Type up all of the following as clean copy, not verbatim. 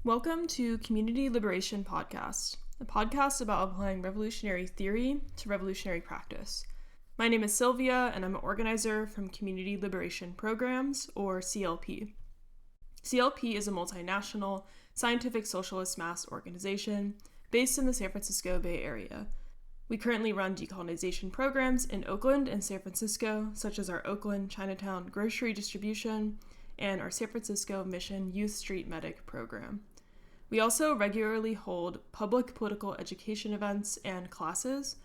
Welcome to Community Liberation Podcast, a podcast about applying revolutionary theory to revolutionary practice. My name is Sylvia, and I'm an organizer from Community Liberation Programs, or CLP. CLP is a multinational, scientific socialist mass organization based in the San Francisco Bay Area. We currently run decolonization programs in Oakland and San Francisco, such as our Oakland Chinatown grocery distribution and our San Francisco Mission Youth Street Medic program. We also regularly hold public political education events and classes.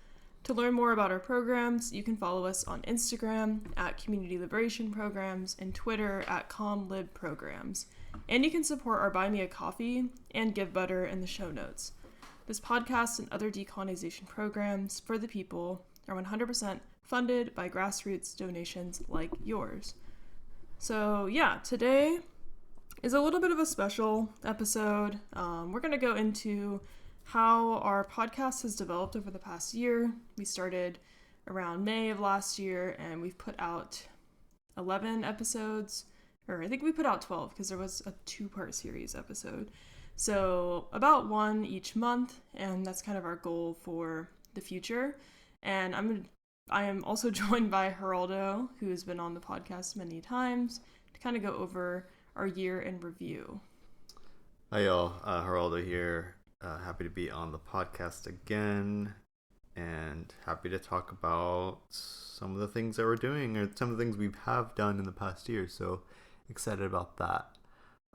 To learn more about our programs, you can follow us on Instagram at Community Liberation Programs and Twitter at ComLibPrograms. And you can support our Buy Me a Coffee and Give Butter in the show notes. This podcast and other decolonization programs for the people are 100% funded by grassroots donations like yours. So today is a little bit of a special episode. We're going to go into how our podcast has developed over the past year. We started around May of last year, and we've put out 11 episodes, or I think we put out 12 because there was a 2-part series episode. So about one each month, and that's kind of our goal for the future. And I am also joined by Geraldo, who has been on the podcast many times, to kind of go over our year in review. Hi y'all, Geraldo here. Happy to be on the podcast again, and happy to talk about some of the things that we're doing, or some of the things we have done in the past year. So excited about that.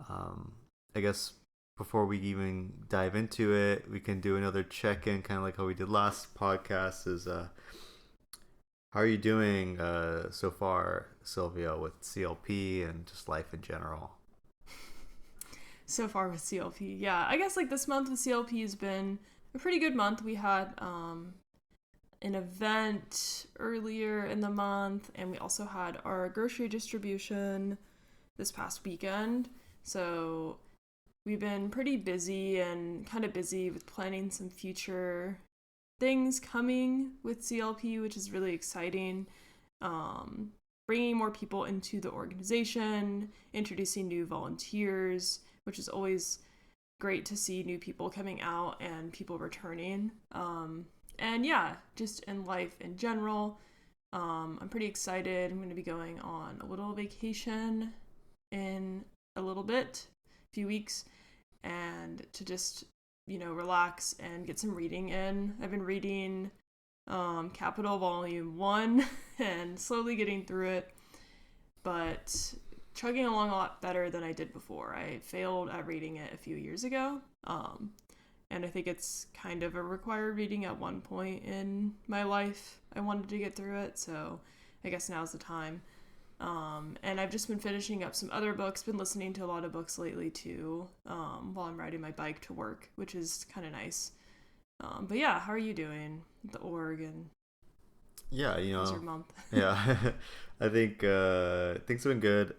I guess before we even dive into it, we can do another check-in, kind of like how we did last podcast. Is how are you doing so far, Sylvia, with CLP and just life in general? So far with CLP, I guess like this month with CLP has been a pretty good month. We had an event earlier in the month, and we also had our grocery distribution this past weekend. So we've been pretty busy and kind of busy with planning some future things coming with CLP, which is really exciting. Bringing more people into the organization, introducing new volunteers, which is always great to see new people coming out and people returning. And just in life in general, I'm pretty excited. I'm going to be going on a little vacation in a little bit, a few weeks, and to just, relax and get some reading in. I've been reading Capital Volume 1 and slowly getting through it, but chugging along a lot better than I did before. I failed at reading it a few years ago, and I think it's kind of a required reading at one point in my life. I wanted to get through it, so I guess now's the time. And I've just been finishing up some other books, been listening to a lot of books lately too, while I'm riding my bike to work, which is kind of nice. But how are you doing at the org, and how's your month? I think things have been good.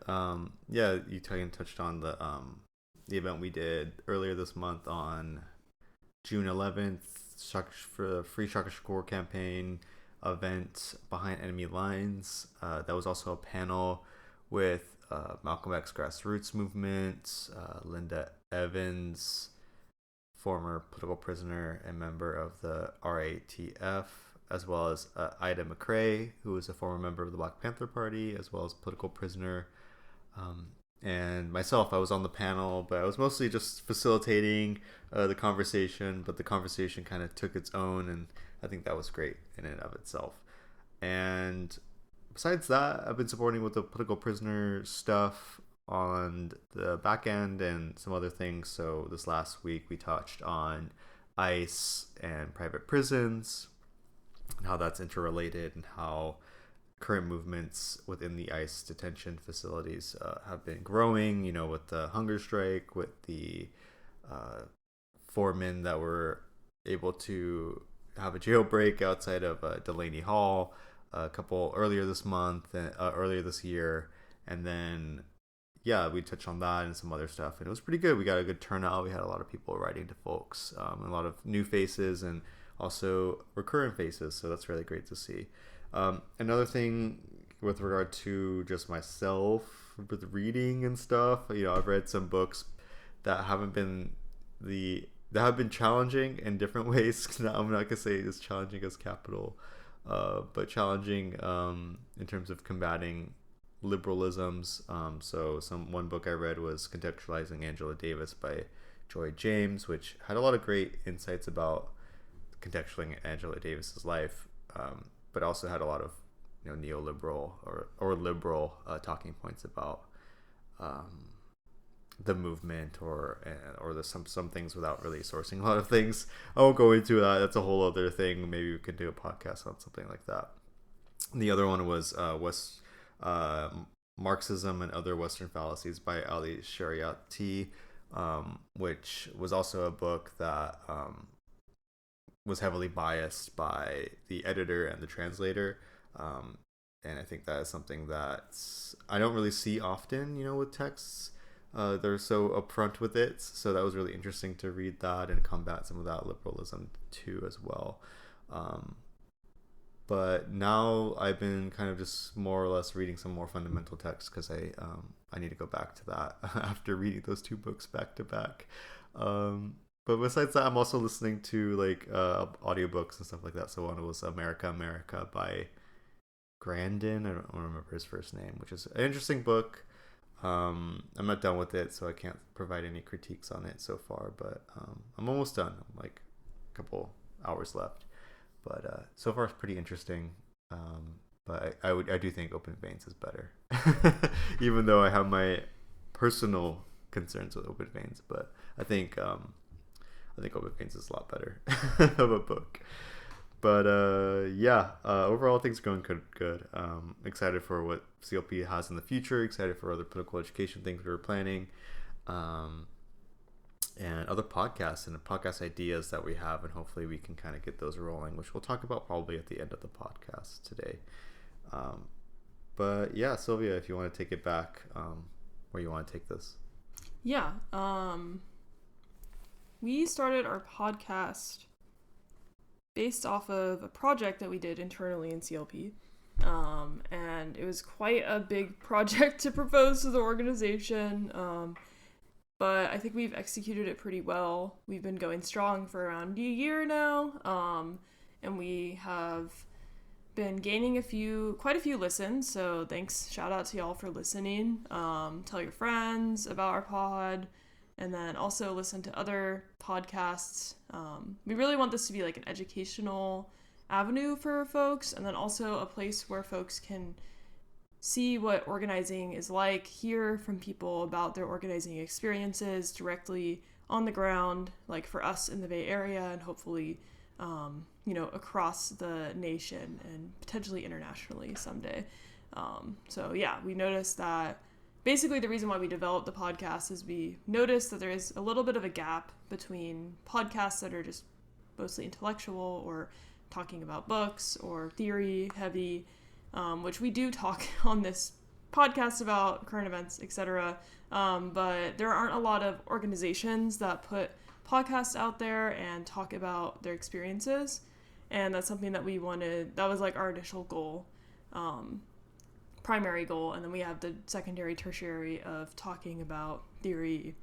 You touched on the event we did earlier this month on June 11th, for the Free Shaka Shakur campaign event behind enemy lines. That was also a panel with Malcolm X Grassroots Movement, Linda Evans, former political prisoner and member of the RATF, as well as Ida McRae, who was a former member of the Black Panther Party, as well as political prisoner. And myself, I was on the panel, but I was mostly just facilitating the conversation, but the conversation kind of took its own, and I think that was great in and of itself. And besides that, I've been supporting with the political prisoner stuff on the back end and some other things. So this last week we touched on ICE and private prisons, and how that's interrelated, and how current movements within the ICE detention facilities have been growing, with the hunger strike, with the foremen that were able to have a jailbreak outside of Delaney Hall a couple earlier this year. And then, we touched on that and some other stuff, and it was pretty good. We got a good turnout. We had a lot of people writing to folks, a lot of new faces and also recurrent faces. So that's really great to see. Another thing with regard to just myself with reading and stuff, I've read some books that haven't been that have been challenging in different ways. I'm not gonna say as challenging as Capital, but challenging in terms of combating liberalisms. So one book I read was Contextualizing Angela Davis by Joy James, which had a lot of great insights about contextualizing Angela Davis's life, but also had a lot of neoliberal or liberal talking points about the movement or some things without really sourcing a lot of things. I won't go into that. That's a whole other thing. Maybe we could do a podcast on something like that. The other one was Marxism and Other Western Fallacies by Ali Shariati, which was also a book that was heavily biased by the editor and the translator. And I think that is something that I don't really see often, with texts. They're so upfront with it. So that was really interesting to read that and combat some of that liberalism too as well. But now I've been kind of just more or less reading some more fundamental texts because I need to go back to that after reading those two books back to back. But besides that, I'm also listening to audiobooks and stuff like that. So one was America by Grandin. I don't remember his first name, which is an interesting book. I'm not done with it, so I can't provide any critiques on it so far, but I'm almost done. I'm like a couple hours left, but so far it's pretty interesting. But I do think Open Veins is better, even though I have my personal concerns with Open Veins. But I think Open Veins is a lot better of a book. But overall things are going good. Excited for what CLP has in the future. Excited for other political education things we're planning, and other podcasts and podcast ideas that we have, and hopefully we can kind of get those rolling, which we'll talk about probably at the end of the podcast today. But yeah, Sylvia, if you want to take it back, where you want to take this? Yeah. We started our podcast based off of a project that we did internally in CLP. And it was quite a big project to propose to the organization. But I think we've executed it pretty well. We've been going strong for around a year now. And we have been gaining quite a few listens. So thanks, shout out to y'all for listening. Tell your friends about our pod. And then also listen to other podcasts. We really want this to be like an educational avenue for folks, and then also a place where folks can see what organizing is like, hear from people about their organizing experiences directly on the ground, like for us in the Bay Area, and hopefully, across the nation and potentially internationally someday. So yeah, we noticed that basically the reason why we developed the podcast is we noticed that there is a little bit of a gap between podcasts that are just mostly intellectual or talking about books or theory heavy, which we do talk on this podcast about current events, etc. But there aren't a lot of organizations that put podcasts out there and talk about their experiences. And that's something that we wanted. That was like our initial goal. Primary goal, and then we have the secondary, tertiary of talking about theory,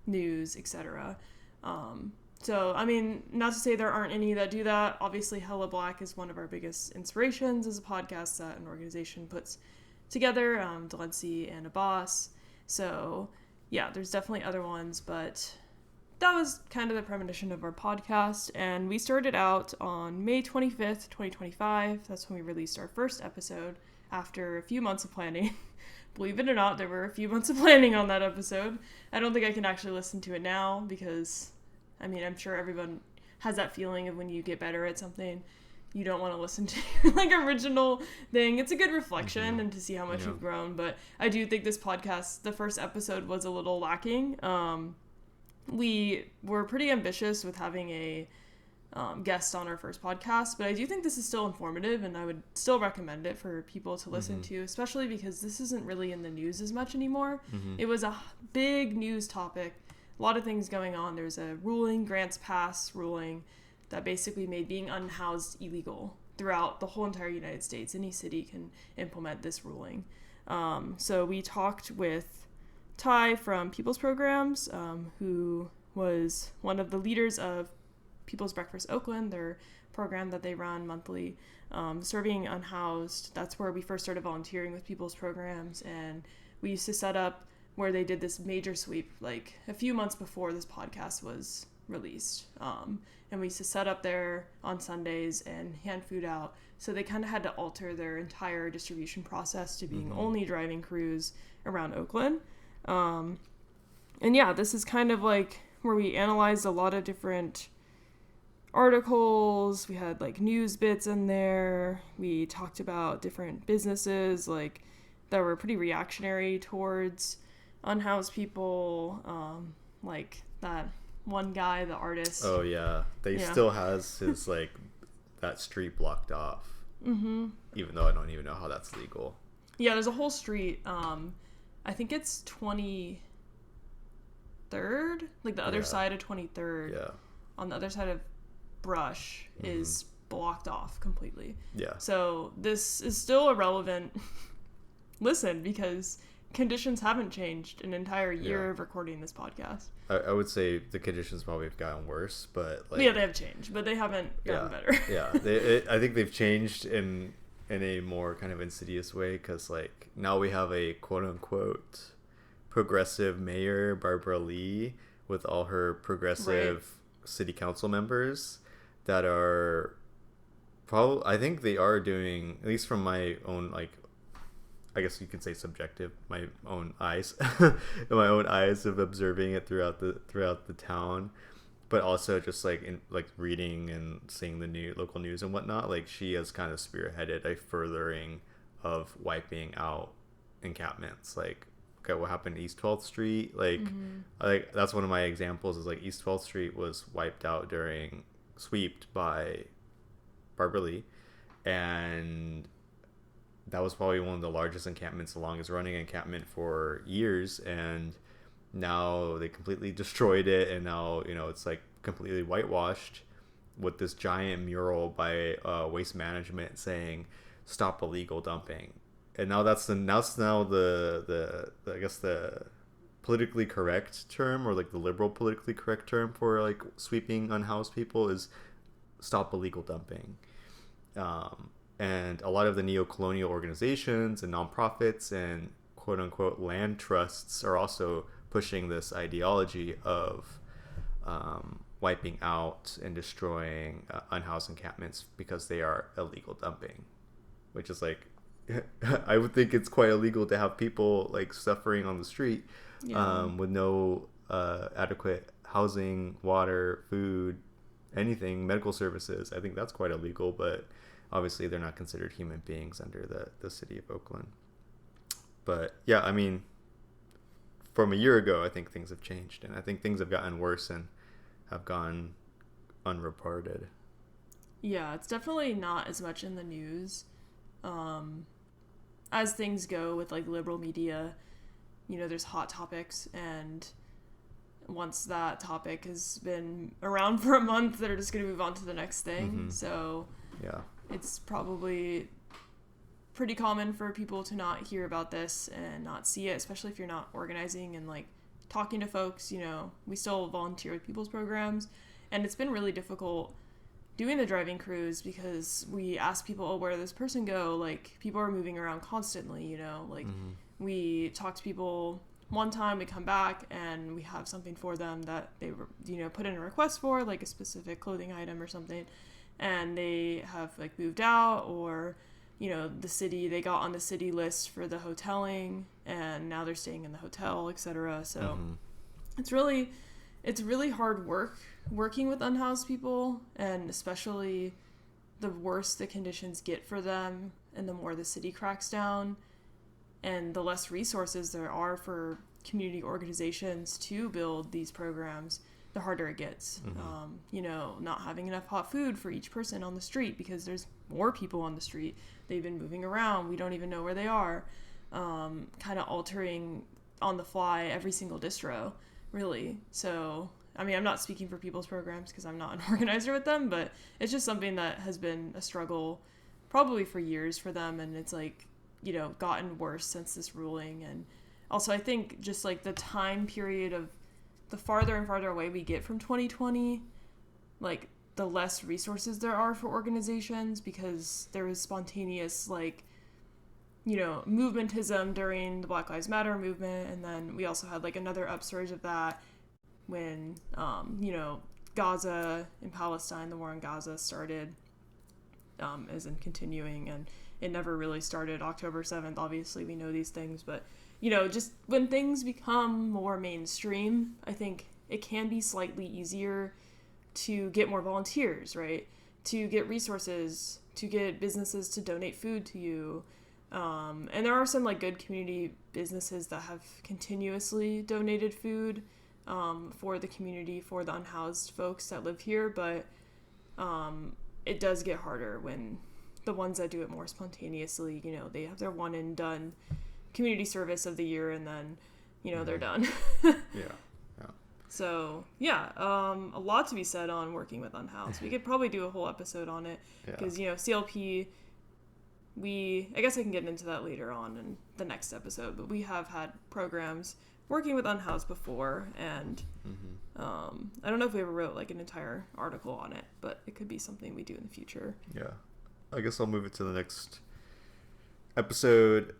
news, etc. So, I mean, not to say there aren't any that do that. Obviously, Hella Black is one of our biggest inspirations as a podcast that an organization puts together, Delancey and Abbas. So, yeah, there's definitely other ones, but that was kind of the premonition of our podcast, and we started out on May 25th, 2025. That's when we released our first episode. After a few months of planning. Believe it or not, there were a few months of planning on that episode. I don't think I can actually listen to it now because, I mean, I'm sure everyone has that feeling of when you get better at something, you don't want to listen to like original thing. It's a good reflection and to see how much you've grown. But I do think this podcast, the first episode was a little lacking. We were pretty ambitious with having a guest on our first podcast, but I do think this is still informative, and I would still recommend it for people to listen to, especially because this isn't really in the news as much anymore. It was a big news topic, a lot of things going on. There's a ruling, Grants Pass ruling, that basically made being unhoused illegal throughout the whole entire United States. Any city can implement this ruling. So we talked with Ty from People's Programs, who was one of the leaders of People's Breakfast Oakland, their program that they run monthly, serving unhoused. That's where we first started volunteering with People's Programs, and we used to set up where they did this major sweep like a few months before this podcast was released. And we used to set up there on Sundays and hand food out. So they kind of had to alter their entire distribution process to being only driving crews around Oakland. And yeah, this is kind of like where we analyzed a lot of different articles. We had like news bits in there. We talked about different businesses like that were pretty reactionary towards unhoused people, like that one guy, the artist. Oh yeah, they still has his like that street blocked off. Even though I don't even know how that's legal. Yeah, there's a whole street. I think it's 23rd, like the other side of 23rd. Yeah. On the other side of Brush is blocked off completely. Yeah. So this is still a relevant listen because conditions haven't changed an entire year of recording this podcast. I would say the conditions probably have gotten worse, but like yeah, they have changed, but they haven't gotten better. I think they've changed in a more kind of insidious way because like now we have a quote unquote progressive mayor, Barbara Lee, with all her progressive city council members that are probably, I think they are doing, at least from my own like, I guess you could say subjective, my own eyes, my own eyes of observing it throughout the town, but also just like in like reading and seeing the local news and whatnot. Like she has kind of spearheaded a furthering of wiping out encampments. Like, okay, what happened to East 12th Street? Like, like that's one of my examples. Is like East 12th Street was wiped out swept by Barbara Lee, and that was probably one of the largest encampments, the longest running encampment for years, and now they completely destroyed it, and now it's like completely whitewashed with this giant mural by Waste Management saying "Stop illegal dumping," and now that's now the I guess the politically correct term, or like the liberal politically correct term for like sweeping unhoused people is "Stop illegal dumping." And a lot of the neo-colonial organizations and nonprofits and quote-unquote land trusts are also pushing this ideology of wiping out and destroying unhoused encampments because they are illegal dumping, which is like, I would think it's quite illegal to have people like suffering on the street with no adequate housing, water, food, anything, medical services. I think that's quite illegal, but obviously they're not considered human beings under the city of Oakland. But yeah, I mean, from a year ago, I think things have changed, and I think things have gotten worse and have gone unreported. Yeah, it's definitely not as much in the news. As things go with like liberal media, there's hot topics, and once that topic has been around for a month, they're just going to move on to the next thing. So yeah, it's probably pretty common for people to not hear about this and not see it, especially if you're not organizing and like talking to folks. We still volunteer with People's Programs, and it's been really difficult doing the driving crews because we ask people, oh, where did this person go? Like, people are moving around constantly, like we talk to people one time, we come back and we have something for them that they were, put in a request for, like a specific clothing item or something, and they have like moved out, or they got on the city list for the hoteling and now they're staying in the hotel, etc. So it's really hard working with unhoused people, and especially the worse the conditions get for them and the more the city cracks down and the less resources there are for community organizations to build these programs, the harder it gets. Not having enough hot food for each person on the street because there's more people on the street. They've been moving around. We don't even know where they are. Kind of altering on the fly every single distro, really. So, I mean, I'm not speaking for People's Programs because I'm not an organizer with them, but it's just something that has been a struggle probably for years for them, and it's like, gotten worse since this ruling. And also I think just like the time period of the farther and farther away we get from 2020, like the less resources there are for organizations, because there was spontaneous like, you know, movementism during the Black Lives Matter movement, and then we also had like another upsurge of that when you know, Gaza and Palestine, the war in Gaza started, as in continuing, and it never really started October 7th. Obviously, we know these things, but, you know, just when things become more mainstream, I think it can be slightly easier to get more volunteers, right? To get resources, to get businesses to donate food to you. And there are some like good community businesses that have continuously donated food for the community, for the unhoused folks that live here, but it does get harder when the ones that do it more spontaneously, you know, they have their one and done community service of the year, and then, you know, they're done. Yeah. So, yeah, a lot to be said on working with unhoused. We could probably do a whole episode on it, because, you know, CLP, I guess I can get into that later on in the next episode, but we have had programs working with unhoused before, and I don't know if we ever wrote like an entire article on it, but it could be something we do in the future. Yeah. I guess I'll move it to the next episode,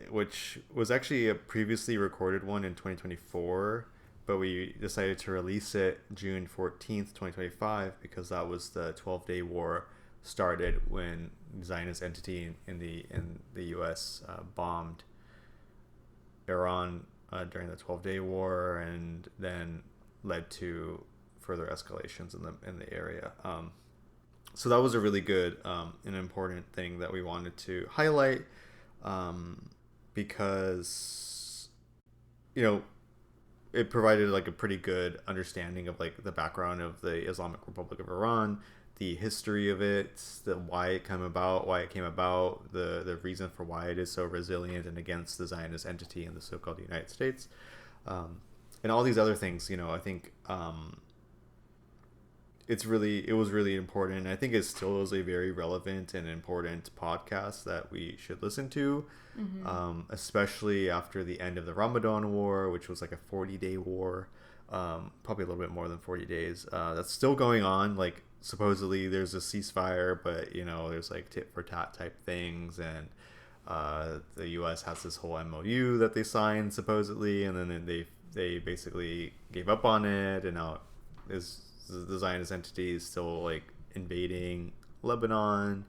which was actually a previously recorded one in 2024, but we decided to release it June 14th, 2025, because that was the 12-day war started when the Zionist entity in the U.S. Bombed Iran during the 12-day war, and then led to further escalations in the area. So that was a really good and important thing that we wanted to highlight, because, you know, it provided like a pretty good understanding of like the background of the Islamic Republic of Iran, the history of it, why it came about, the reason for why it is so resilient and against the Zionist entity in the so-called United States, and all these other things. You know, I think it was really important, and I think it still is a very relevant and important podcast that we should listen to, especially after the end of the Ramadan war, which was like a 40-day war, probably a little bit more than 40 days. That's still going on. Like, supposedly there's a ceasefire, but, you know, there's like tit for tat type things, and the U.S. has this whole MOU that they signed supposedly, and then they basically gave up on it, and now the Zionist entity is still like invading Lebanon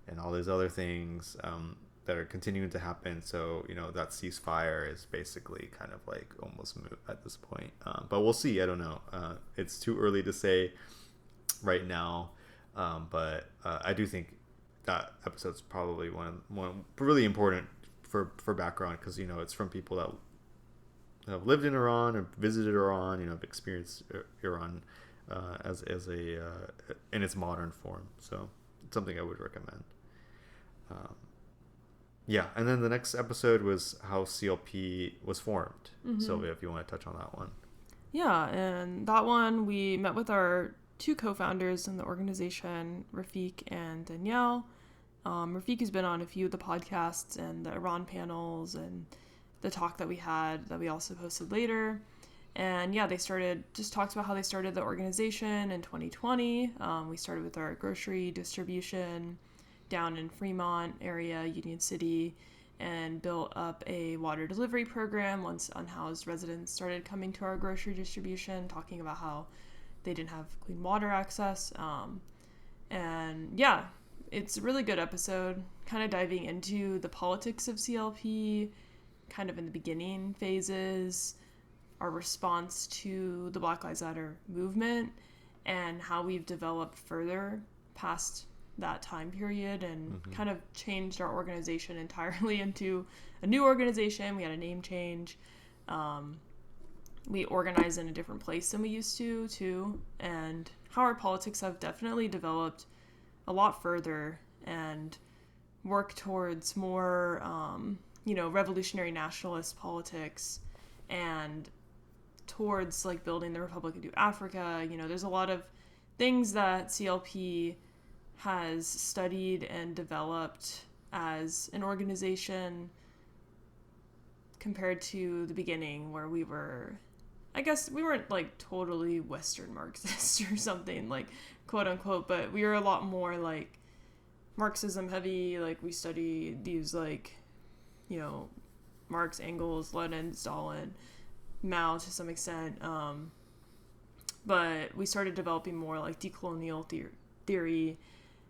and all these other things that are continuing to happen. So, you know, that ceasefire is basically kind of like almost moot at this point, but we'll see. I don't know. It's too early to say right now, but I do think that episode's probably one really important for background, because, you know, it's from people that have lived in Iran or visited Iran, you know, have experienced Iran as a in its modern form. So it's something I would recommend. Yeah, and then the next episode was how CLP was formed. Sylvia, if you want to touch on that one. Yeah, and that one we met with our two co-founders in the organization, Rafiq and Danielle. Rafiq has been on a few of the podcasts and the Iran panels and the talk that we had that we also posted later. And yeah, they talked about how they started the organization in 2020. We started with our grocery distribution down in Fremont area, Union City, and built up a water delivery program once unhoused residents started coming to our grocery distribution, talking about how they didn't have clean water access. And yeah, it's a really good episode, kind of diving into the politics of CLP, kind of in the beginning phases, our response to the Black Lives Matter movement, and how we've developed further past that time period and kind of changed our organization entirely into a new organization. We had a name change. We organize in a different place than we used to, too, and how our politics have definitely developed a lot further and work towards more, revolutionary nationalist politics, and towards like building the Republic of New Africa. You know, there's a lot of things that CLP has studied and developed as an organization compared to the beginning where we were, I guess we weren't like totally Western Marxist or something, like quote unquote, but we were a lot more like Marxism heavy. Like we studied these like, you know, Marx, Engels, Lenin, Stalin, Mao to some extent. But we started developing more like decolonial theory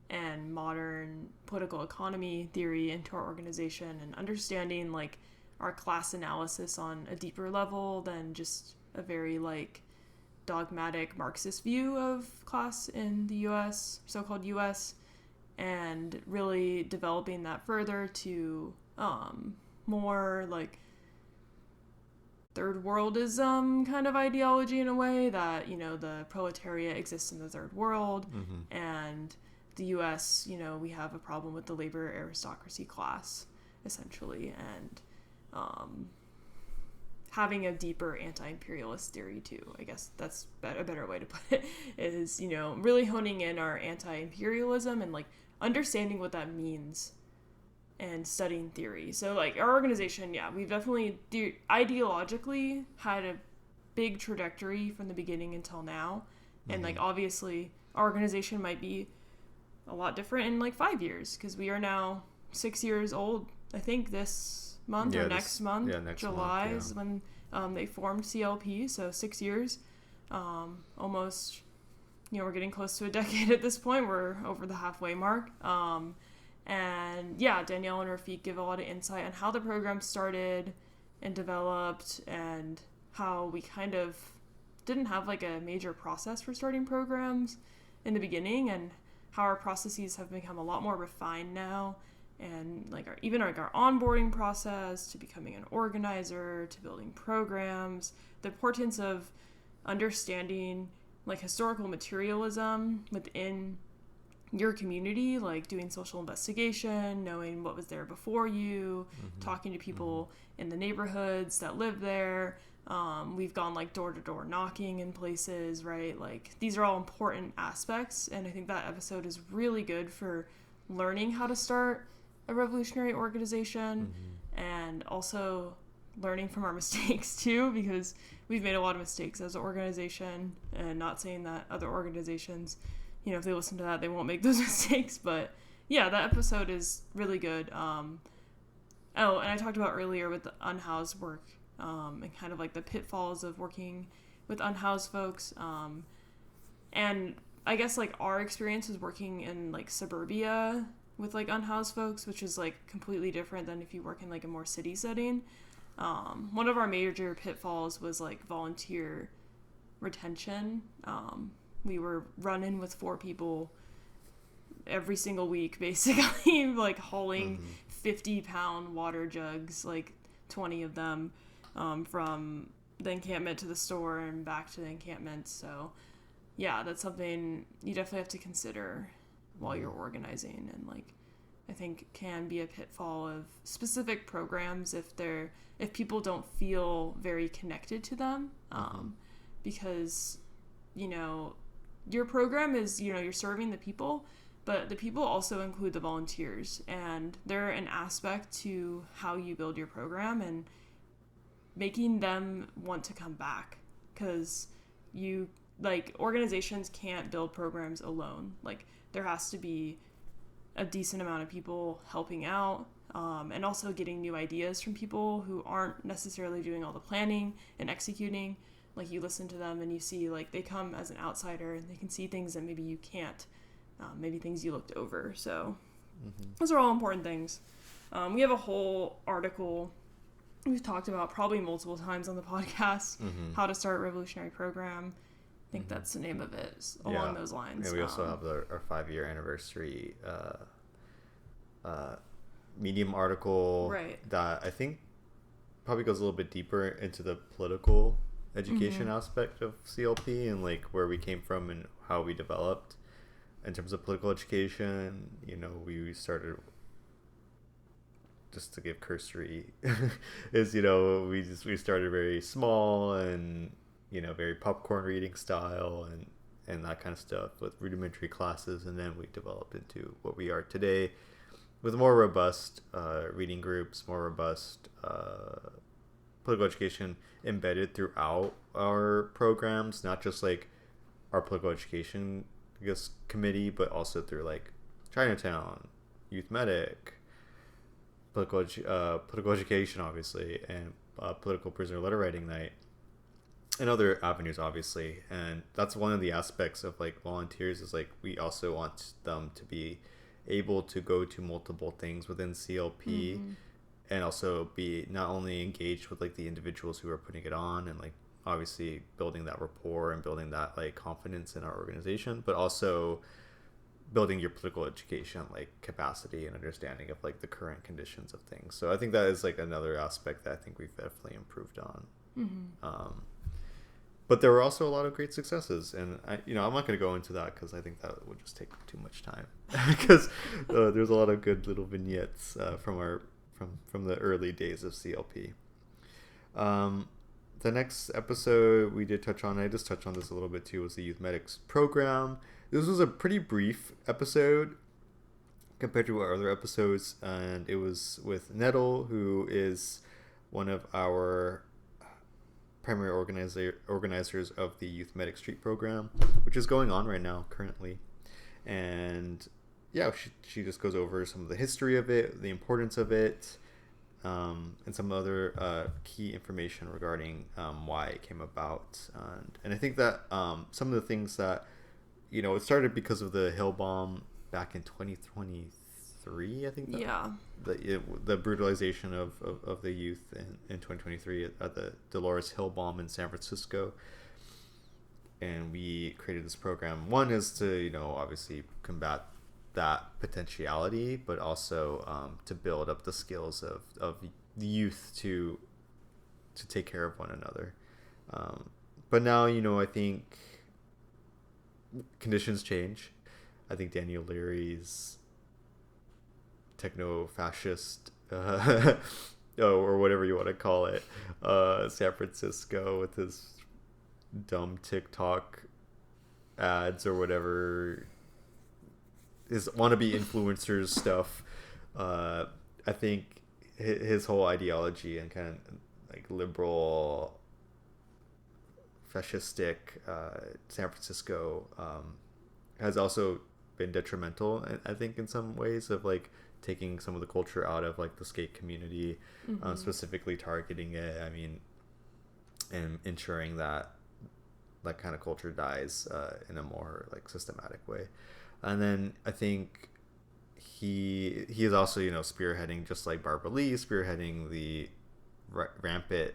and modern political economy theory into our organization, and understanding like our class analysis on a deeper level than just a very like dogmatic Marxist view of class in the US, so-called US, and really developing that further to more like third worldism kind of ideology, in a way that, you know, the proletariat exists in the third world, and the US, you know, we have a problem with the labor aristocracy class, essentially, and having a deeper anti-imperialist theory too. I guess that's a better way to put it, is, you know, really honing in our anti-imperialism and like understanding what that means and studying theory. So like our organization, yeah, we've definitely ideologically had a big trajectory from the beginning until now. And like obviously our organization might be a lot different in like 5 years, because we are now 6 years old, I think this month or next month. Next July month, is when they formed CLP, so 6 years, almost, you know, we're getting close to a decade at this point. We're over the halfway mark. And yeah, Danielle and Rafiq give a lot of insight on how the program started and developed, and how we kind of didn't have like a major process for starting programs in the beginning, and how our processes have become a lot more refined now, and like our onboarding process to becoming an organizer to building programs, the importance of understanding like historical materialism within your community, like doing social investigation, knowing what was there before you, talking to people in the neighborhoods that live there. We've gone like door to door knocking in places, right? Like these are all important aspects, and I think that episode is really good for learning how to start a revolutionary organization, and also learning from our mistakes too, because we've made a lot of mistakes as an organization, and not saying that other organizations, you know, if they listen to that, they won't make those mistakes. But yeah, that episode is really good. Oh, and I talked about earlier with the unhoused work, and kind of like the pitfalls of working with unhoused folks. And I guess like our experience is working in like suburbia with like unhoused folks, which is like completely different than if you work in like a more city setting. One of our major pitfalls was like volunteer retention. We were running with 4 people every single week, basically, like hauling 50-pound water jugs, like 20 of them, from the encampment to the store and back to the encampment. So yeah, that's something you definitely have to consider while you're organizing, and like I think can be a pitfall of specific programs if people don't feel very connected to them, because, you know, your program is, you know, you're serving the people, but the people also include the volunteers, and they're an aspect to how you build your program and making them want to come back, because you, like, organizations can't build programs alone. Like, there has to be a decent amount of people helping out, and also getting new ideas from people who aren't necessarily doing all the planning and executing. Like, you listen to them and you see, like, they come as an outsider and they can see things that maybe you can't, maybe things you looked over. So those are all important things. We have a whole article we've talked about probably multiple times on the podcast, how to start a revolutionary program. I think that's the name of it, along those lines. And we also have our 5-year anniversary Medium article, that I think probably goes a little bit deeper into the political education aspect of CLP, and like where we came from and how we developed in terms of political education. You know, we started, just to give cursory, is, you know, we started very small and, you know, very popcorn reading style and that kind of stuff with rudimentary classes, and then we developed into what we are today with more robust reading groups, more robust political education embedded throughout our programs, not just like our political education, I guess, committee, but also through like Chinatown, Youth Medic, political education, obviously, and political prisoner letter writing night, and other avenues, obviously. And that's one of the aspects of like volunteers, is like we also want them to be able to go to multiple things within CLP, and also be not only engaged with like the individuals who are putting it on, and like obviously building that rapport and building that like confidence in our organization, but also building your political education like capacity and understanding of like the current conditions of things. So I think that is like another aspect that I think we've definitely improved on. But there were also a lot of great successes, and I'm not going to go into that because I think that would just take too much time. Because there's a lot of good little vignettes from the early days of CLP. The next episode we did touch on, I just touched on this a little bit too, was the Youth Medics program. This was a pretty brief episode compared to our other episodes, and it was with Nettle, who is one of our primary organizers of the Youth Medic Street program, which is going on right now currently. And yeah, she just goes over some of the history of it, the importance of it, and some other key information regarding why it came about. And I think that some of the things that, it started because of the Hill bomb back in 2023, I think. Yeah. The brutalization of the youth in 2023 at the Dolores Hill bomb in San Francisco. And we created this program. One is to, obviously combat that potentiality, but also to build up the skills of the youth to take care of one another. But now, I think conditions change. I think Daniel Leary's techno-fascist or whatever you want to call it, San Francisco with his dumb TikTok ads or whatever, his wannabe influencers stuff. I think his whole ideology and kind of like liberal fascistic San Francisco has also been detrimental, I think, in some ways, of like taking some of the culture out of like the skate community, specifically targeting it, and ensuring that that kind of culture dies in a more like systematic way. And then I think he is also, spearheading, just like Barbara Lee, spearheading the rampant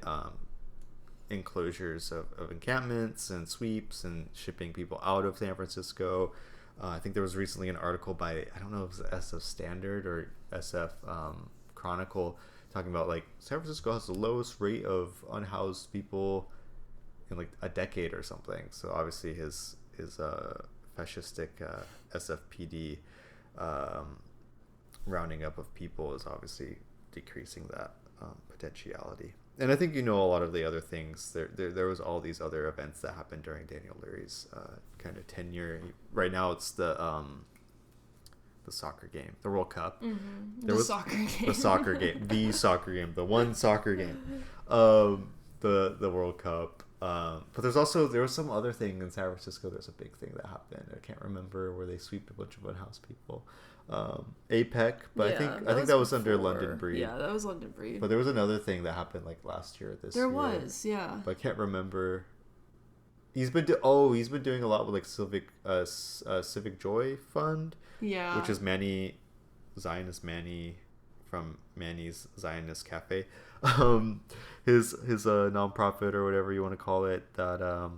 enclosures of encampments and sweeps and shipping people out of San Francisco. I think there was recently an article by, I don't know if it was SF Standard or SF Chronicle, talking about like San Francisco has the lowest rate of unhoused people in like a decade or something. So obviously his fascistic SFPD rounding up of people is obviously decreasing that potentiality. And I think a lot of the other things. There was all these other events that happened during Daniel Leary's kind of tenure. Right now, it's the soccer game, the World Cup. The soccer game, the one soccer game, the World Cup. But there was some other thing in San Francisco. There's a big thing that happened. I can't remember, where they sweeped a bunch of unhoused people. APEC, but yeah, I think that was under London Breed. Yeah, that was London Breed. But there was another thing that happened like last year, There was, yeah. But I can't remember. He's been doing a lot with like Civic Joy Fund. Yeah. Which is Zionist Manny from Manny's Zionist Cafe. His nonprofit or whatever you want to call it, that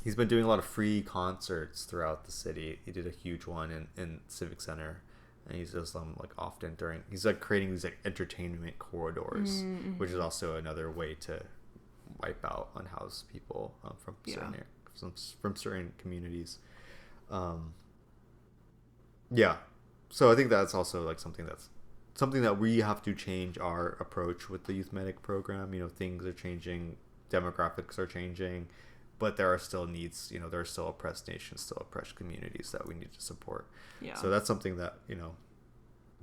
he's been doing a lot of free concerts throughout the city. He did a huge one in Civic Center, and he's just like often he's like creating these like entertainment corridors, which is also another way to wipe out unhoused people from certain communities. So I think that's also like something that we have to change our approach with the Youth Medic program. Things are changing, demographics are changing, but there are still needs. There are still oppressed nations, still oppressed communities that we need to support. Yeah. So that's something that,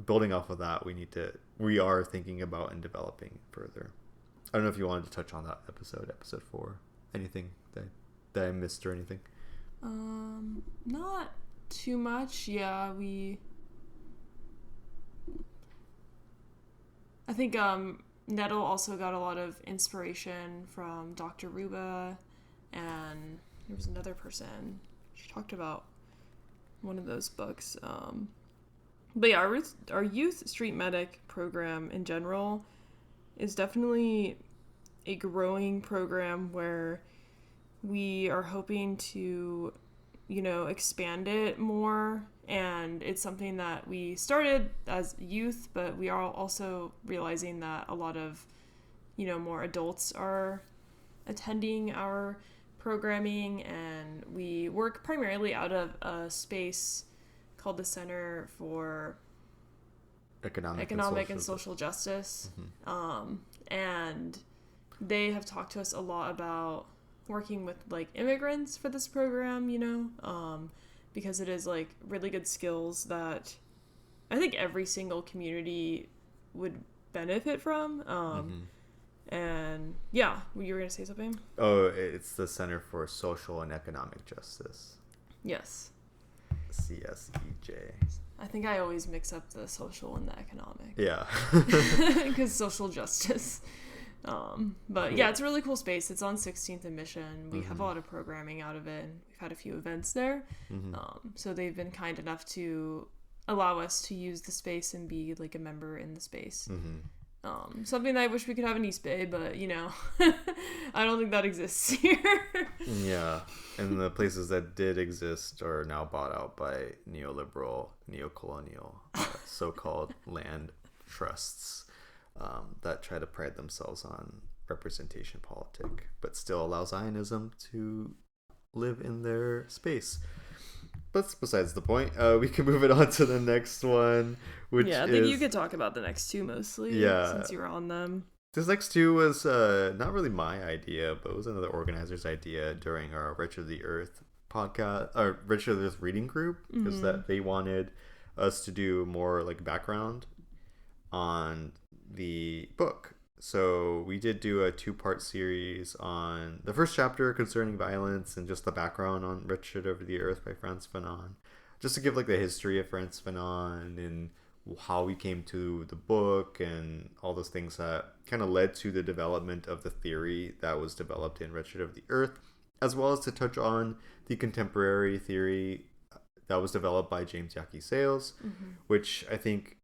building off of that, we are thinking about and developing further. I don't know if you wanted to touch on that episode 4. Anything that I missed or anything? Not too much. Yeah, I think Nettle also got a lot of inspiration from Dr. Ruba, and there was another person. She talked about one of those books. But yeah, our Youth Street Medic program in general is definitely a growing program where we are hoping to, expand it more. And it's something that we started as youth, but we are also realizing that a lot of, more adults are attending our programming, and we work primarily out of a space called the Center for Economic and Social Justice. Mm-hmm. And they have talked to us a lot about working with like immigrants for this program, because it is like really good skills that I think every single community would benefit from. And yeah, you were going to say something? Oh, it's the Center for Social and Economic Justice. Yes. CSEJ. I think I always mix up the social and the economic. Yeah. Because social justice. But cool. Yeah, it's a really cool space. It's on 16th and Mission. We have a lot of programming out of it, and we've had a few events there. So they've been kind enough to allow us to use the space and be like a member in the space. Something that I wish we could have in East Bay, but I don't think that exists here. Yeah, and the places that did exist are now bought out by neoliberal, neocolonial, so-called land trusts that try to pride themselves on representation politic, but still allow Zionism to live in their space. But that's besides the point. We can move it on to the next one, which I think you could talk about the next two mostly, since you were on them. This next two was not really my idea, but it was another organizer's idea during our Rich of the Earth podcast, or Rich of the Earth reading group, is that they wanted us to do more like background on the book. So we did do a 2-part series on the first chapter concerning violence and just the background on Richard of the Earth by Frantz Fanon, just to give like the history of Frantz Fanon and how we came to the book and all those things that kind of led to the development of the theory that was developed in Richard of the Earth, as well as to touch on the contemporary theory that was developed by James Yaki Sales, which I think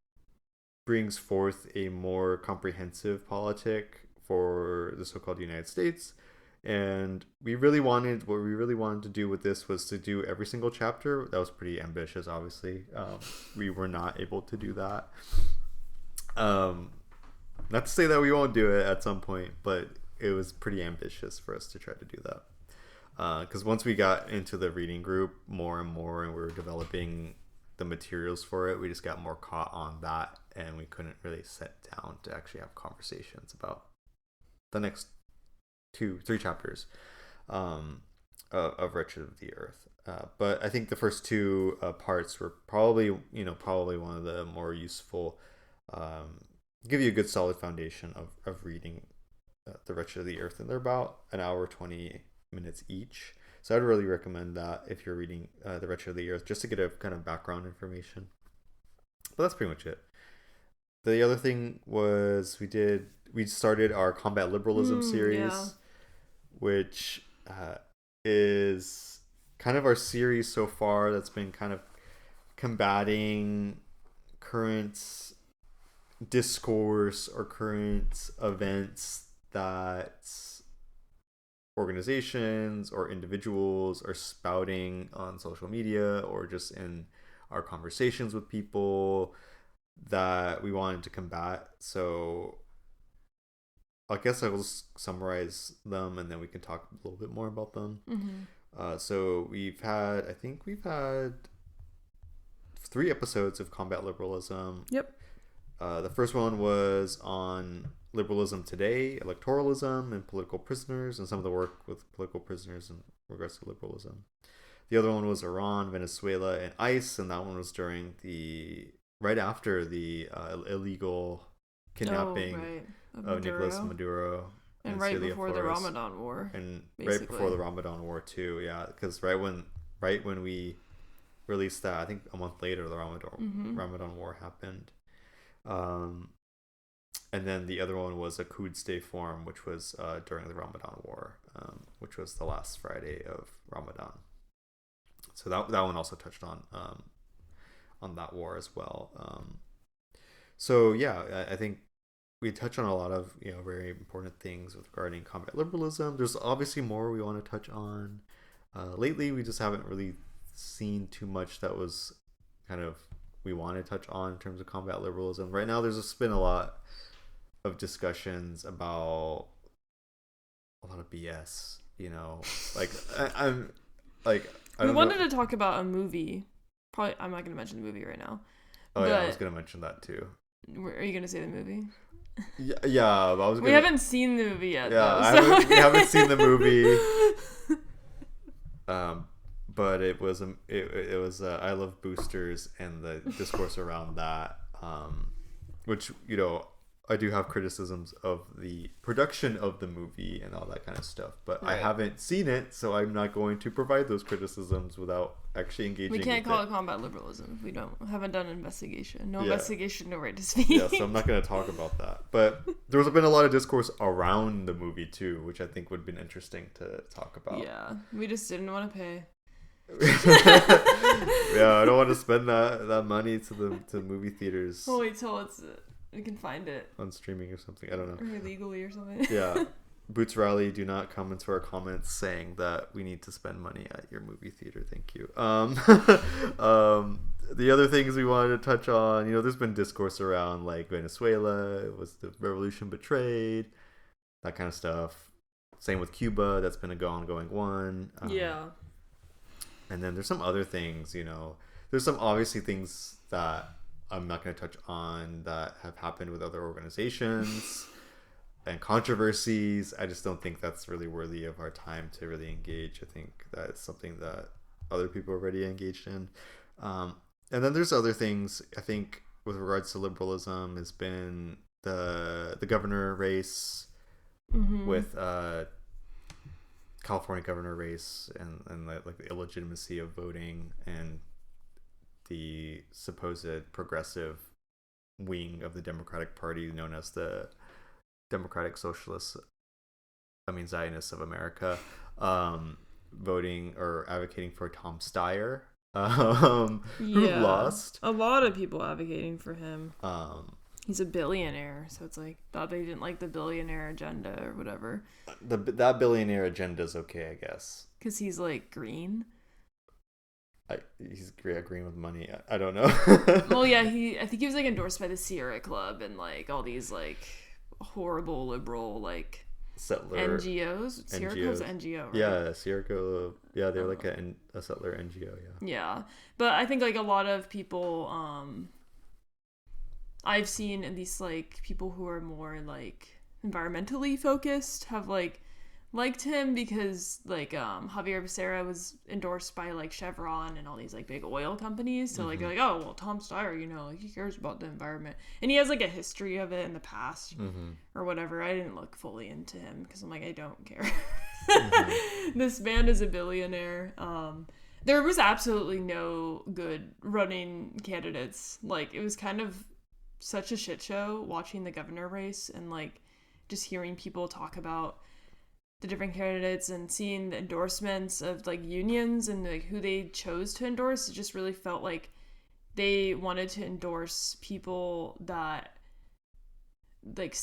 brings forth a more comprehensive politic for the so-called United States. And what we really wanted to do with this was to do every single chapter. That was pretty ambitious, obviously. We were not able to do that. Not to say that we won't do it at some point, but it was pretty ambitious for us to try to do that. Because once we got into the reading group more and more, and we were developing the materials for it, we just got more caught on that, and we couldn't really sit down to actually have conversations about the next 2-3 chapters of Richard of the Earth. But I think the first 2 parts were probably one of the more useful, give you a good solid foundation of reading the Richard of the Earth, and they're about an hour 20 minutes each. So I'd really recommend that if you're reading the Richard of the Earth, just to get a kind of background information. But that's pretty much it. The other thing was we started our Combat Liberalism series, which is kind of our series so far that's been kind of combating current discourse or current events that organizations or individuals are spouting on social media or just in our conversations with people that we wanted to combat. So I guess I will summarize them, and then we can talk a little bit more about them. So we've had 3 episodes of Combat Liberalism. Yep. The first one was on liberalism today, electoralism, and political prisoners, and some of the work with political prisoners in regards to liberalism. The other one was Iran, Venezuela, and ICE, and that one was right after the illegal kidnapping of Nicolas Maduro And in right Celia before the Flores. Ramadan War. And basically. right before the Ramadan War too, yeah, because right when we released that, I think a month later the Ramadan War happened. And then the other one was a Quds Day Forum, which was during the Ramadan War, which was the last Friday of Ramadan. So that one also touched on that war as well. So yeah, I think we touch on a lot of very important things regarding combat liberalism. There's obviously more we want to touch on. Lately, we just haven't really seen too much that was kind of we want to touch on in terms of combat liberalism. Right now, there's just been a lot of discussions about a lot of BS. Like I'm like I we don't wanted know. to talk about a movie. Probably I'm not going to mention the movie right now. Oh yeah, I was going to mention that too. Are you going to say the movie? Yeah, I was gonna... We haven't seen the movie yet. Yeah, though, so. we haven't seen the movie. But it was I Love Boosters and the discourse around that, which I do have criticisms of the production of the movie and all that kind of stuff, but right. I haven't seen it, so I'm not going to provide those criticisms without actually engaging. We can't call it combat liberalism if we haven't done an investigation. No investigation, no right to speak. Yeah, so I'm not going to talk about that. But there's been a lot of discourse around the movie too, which I think would have been interesting to talk about. Yeah, we just didn't want to pay. Yeah, I don't want to spend that money to movie theaters. We'll wait till we can find it on streaming or something. I don't know. Or illegally or something. Yeah. Boots Rally, do not come into our comments saying that we need to spend money at your movie theater. Thank you. The other things we wanted to touch on, there's been discourse around like Venezuela, was the revolution betrayed, that kind of stuff. Same with Cuba, that's been an ongoing one. Yeah. And then there's some other things, there's some obviously things that I'm not going to touch on that have happened with other organizations and controversies. I just don't think that's really worthy of our time to really engage. I think that's something that other people are already engaged in. And then there's other things, I think, with regards to liberalism has been the governor race with California governor race and like the illegitimacy of voting and the supposed progressive wing of the Democratic Party known as the Democratic Socialists, Zionists of America, voting or advocating for Tom Steyer, who lost. A lot of people advocating for him. He's a billionaire, so it's like thought they didn't like the billionaire agenda or whatever. That billionaire agenda is okay, I guess. Because he's like green. He's green with money. I don't know. Well, yeah, I think he was like endorsed by the Sierra Club and like all these like horrible liberal like settler NGOs. Sierra Club's an NGO, right? Yeah, Sierra Club. Yeah, they're like a settler NGO. Yeah, but I think like a lot of people, I've seen at least like people who are more like environmentally focused have like liked him because like Javier Becerra was endorsed by like Chevron and all these like big oil companies, so like they're like, oh well, Tom Steyer, like he cares about the environment and he has like a history of it in the past or whatever. I didn't look fully into him because I'm like, I don't care. This man is a billionaire. There was absolutely no good running candidates. Like it was kind of such a shit show watching the governor race and like just hearing people talk about the different candidates and seeing the endorsements of like unions and like who they chose to endorse. It just really felt like they wanted to endorse people that like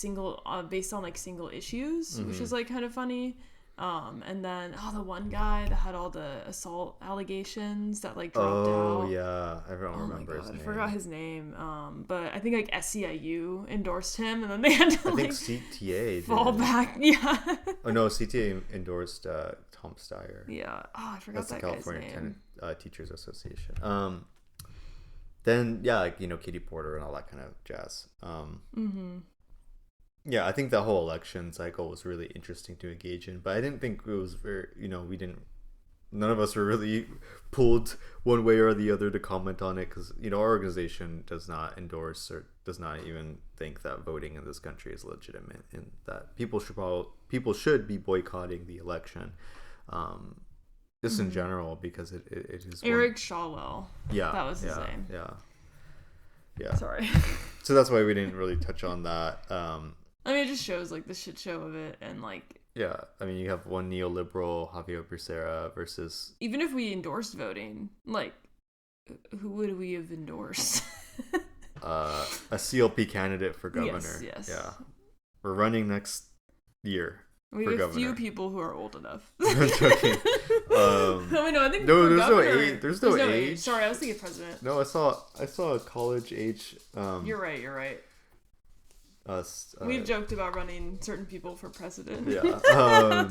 based on like single issues, which is like kind of funny. And then the one guy that had all the assault allegations that like dropped out. Oh yeah, everyone remembers his name. I forgot his name. But I think like SEIU endorsed him, and then they had to I think CTA fall back. Yeah. Oh no, CTA endorsed Tom Steyer. Yeah. Oh, I forgot that guy's name. That's the California Teachers Association. Then yeah, like Katie Porter and all that kind of jazz. Yeah, I think the whole election cycle was really interesting to engage in, but I didn't think it was very, we didn't none of us were really pulled one way or the other to comment on it because our organization does not endorse or does not even think that voting in this country is legitimate and that people should be boycotting the election, just in general, because it is Eric Shawwell. Yeah, that was his name. Yeah. Sorry. So that's why we didn't really touch on that. I mean, it just shows like the shit show of it, and like. Yeah, I mean, you have one neoliberal, Javier Becerra, versus... Even if we endorsed voting, like, who would we have endorsed? a CLP candidate for governor. Yes. Yeah. We're running next year. We have a few people who are old enough. I'm joking. I think there's governor, no age. There's no age. Sorry, I was thinking president. No, I saw a college age. You're right. We've joked about running certain people for president. Yeah.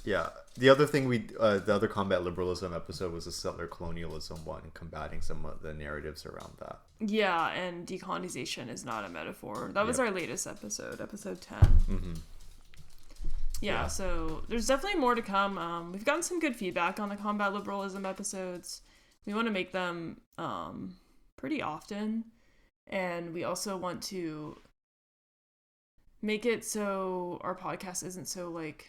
Yeah. The other thing the other combat liberalism episode was a settler colonialism one, combating some of the narratives around that. Yeah, and decolonization is not a metaphor. That was our latest episode 10. Mm-hmm. Yeah, so there's definitely more to come. We've gotten some good feedback on the combat liberalism episodes. We want to make them pretty often, and we also want to make it so our podcast isn't so like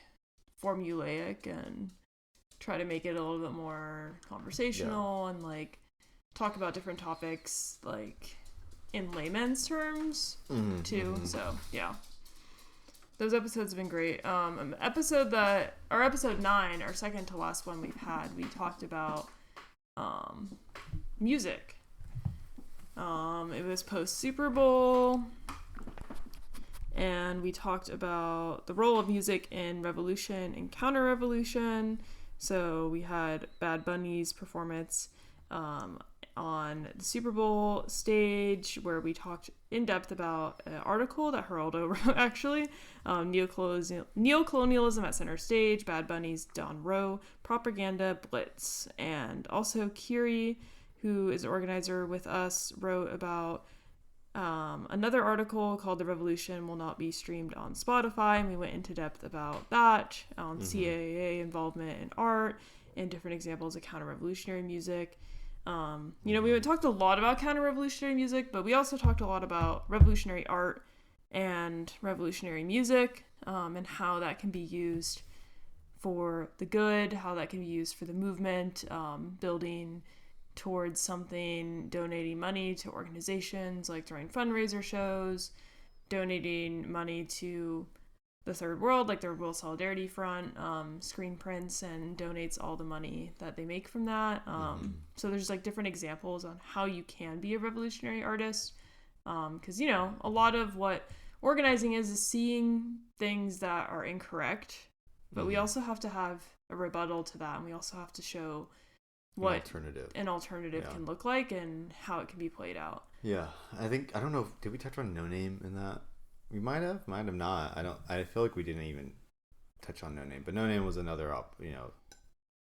formulaic, and try to make it a little bit more conversational and like talk about different topics like in layman's terms too. So yeah, those episodes have been great. Episode 9, our second to last one we talked about music. It was post Super Bowl, and we talked about the role of music in revolution and counter-revolution. So we had Bad Bunny's performance on the Super Bowl stage, where we talked in depth about an article that Geraldo wrote, actually. Neocolonialism at Center Stage, Bad Bunny's Don Rowe, Propaganda Blitz. And also Kiri, who is an organizer with us, wrote about another article called The Revolution Will Not Be Streamed on Spotify, and we went into depth about that, CAA involvement in art, and different examples of counter-revolutionary music. We talked a lot about counter-revolutionary music, but we also talked a lot about revolutionary art and revolutionary music, and how that can be used for the good, how that can be used for the movement, building towards something, donating money to organizations, like throwing fundraiser shows, donating money to the third world, like the World Solidarity Front, screen prints, and donates all the money that they make from that. So there's like different examples on how you can be a revolutionary artist. Because, a lot of what organizing is seeing things that are incorrect, but we also have to have a rebuttal to that, and we also have to show what an alternative can look like and how it can be played out. Yeah, I don't know, did we touch on No Name in that? We might have not. I feel like we didn't even touch on No Name, but No Name was another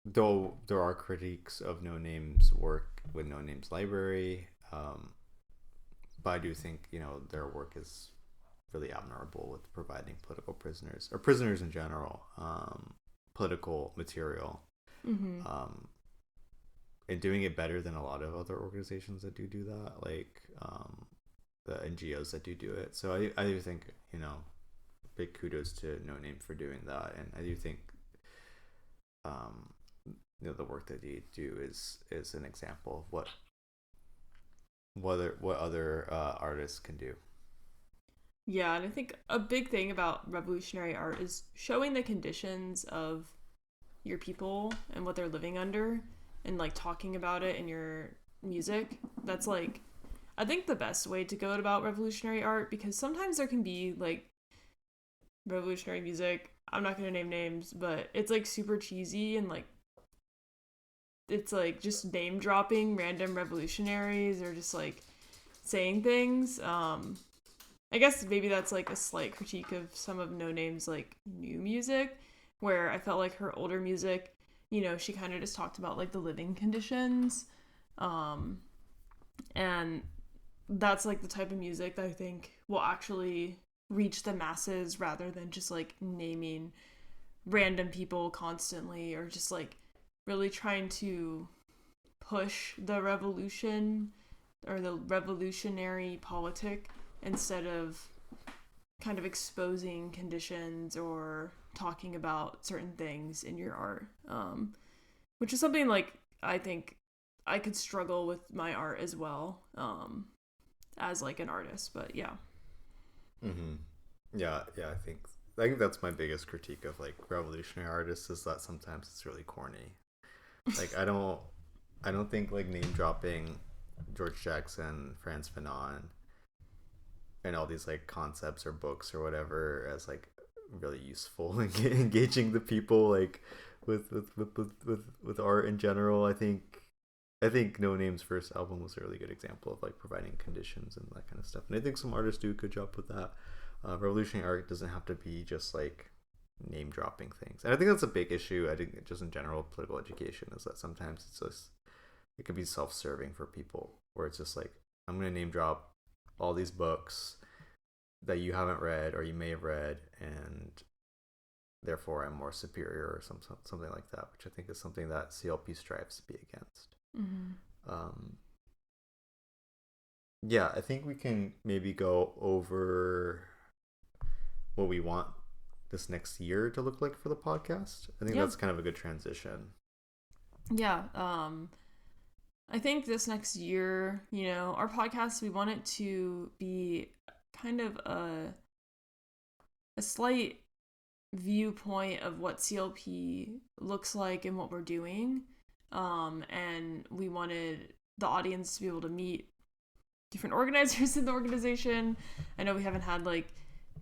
though there are critiques of No Name's work with No Name's library, but I do think their work is really admirable with providing political prisoners, or prisoners in general, political material, and doing it better than a lot of other organizations that do that, like the NGOs that do it. So I do think, big kudos to No Name for doing that, and I do think the work that they do is an example of what other artists can do. Yeah, and I think a big thing about revolutionary art is showing the conditions of your people and what they're living under, and like talking about it in your music. That's like, I think, the best way to go about revolutionary art, because sometimes there can be like revolutionary music, I'm not going to name names, but it's like super cheesy, and like it's like just name dropping random revolutionaries, or just like saying things. I guess maybe that's like a slight critique of some of No Name's like new music, where I felt like her older music, she kind of just talked about like the living conditions, and that's like the type of music that I think will actually reach the masses, rather than just like naming random people constantly, or just like really trying to push the revolution or the revolutionary politic instead of kind of exposing conditions or talking about certain things in your art, which is something like I think I could struggle with my art as well, as like an artist. But yeah. Mm-hmm. Yeah, I think that's my biggest critique of like revolutionary artists is that sometimes it's really corny. Like I don't think like name dropping George Jackson, Franz Fanon, and all these like concepts or books or whatever as like really useful and engaging the people like with art in general. I think No Name's first album was a really good example of like providing conditions and that kind of stuff, and I think some artists do a good job with that. Revolutionary art doesn't have to be just like name dropping things, and I think that's a big issue. I think just in general political education is that sometimes it can be self-serving for people where it's just like, I'm going to name drop all these books that you haven't read or you may have read, and therefore I'm more superior or something like that, which I think is something that CLP strives to be against. Yeah, I think we can maybe go over what we want this next year to look like for the podcast. I think that's kind of a good transition. Yeah. I think this next year, our podcast, we want it to be kind of a slight viewpoint of what CLP looks like and what we're doing. And we wanted the audience to be able to meet different organizers in the organization. I know we haven't had like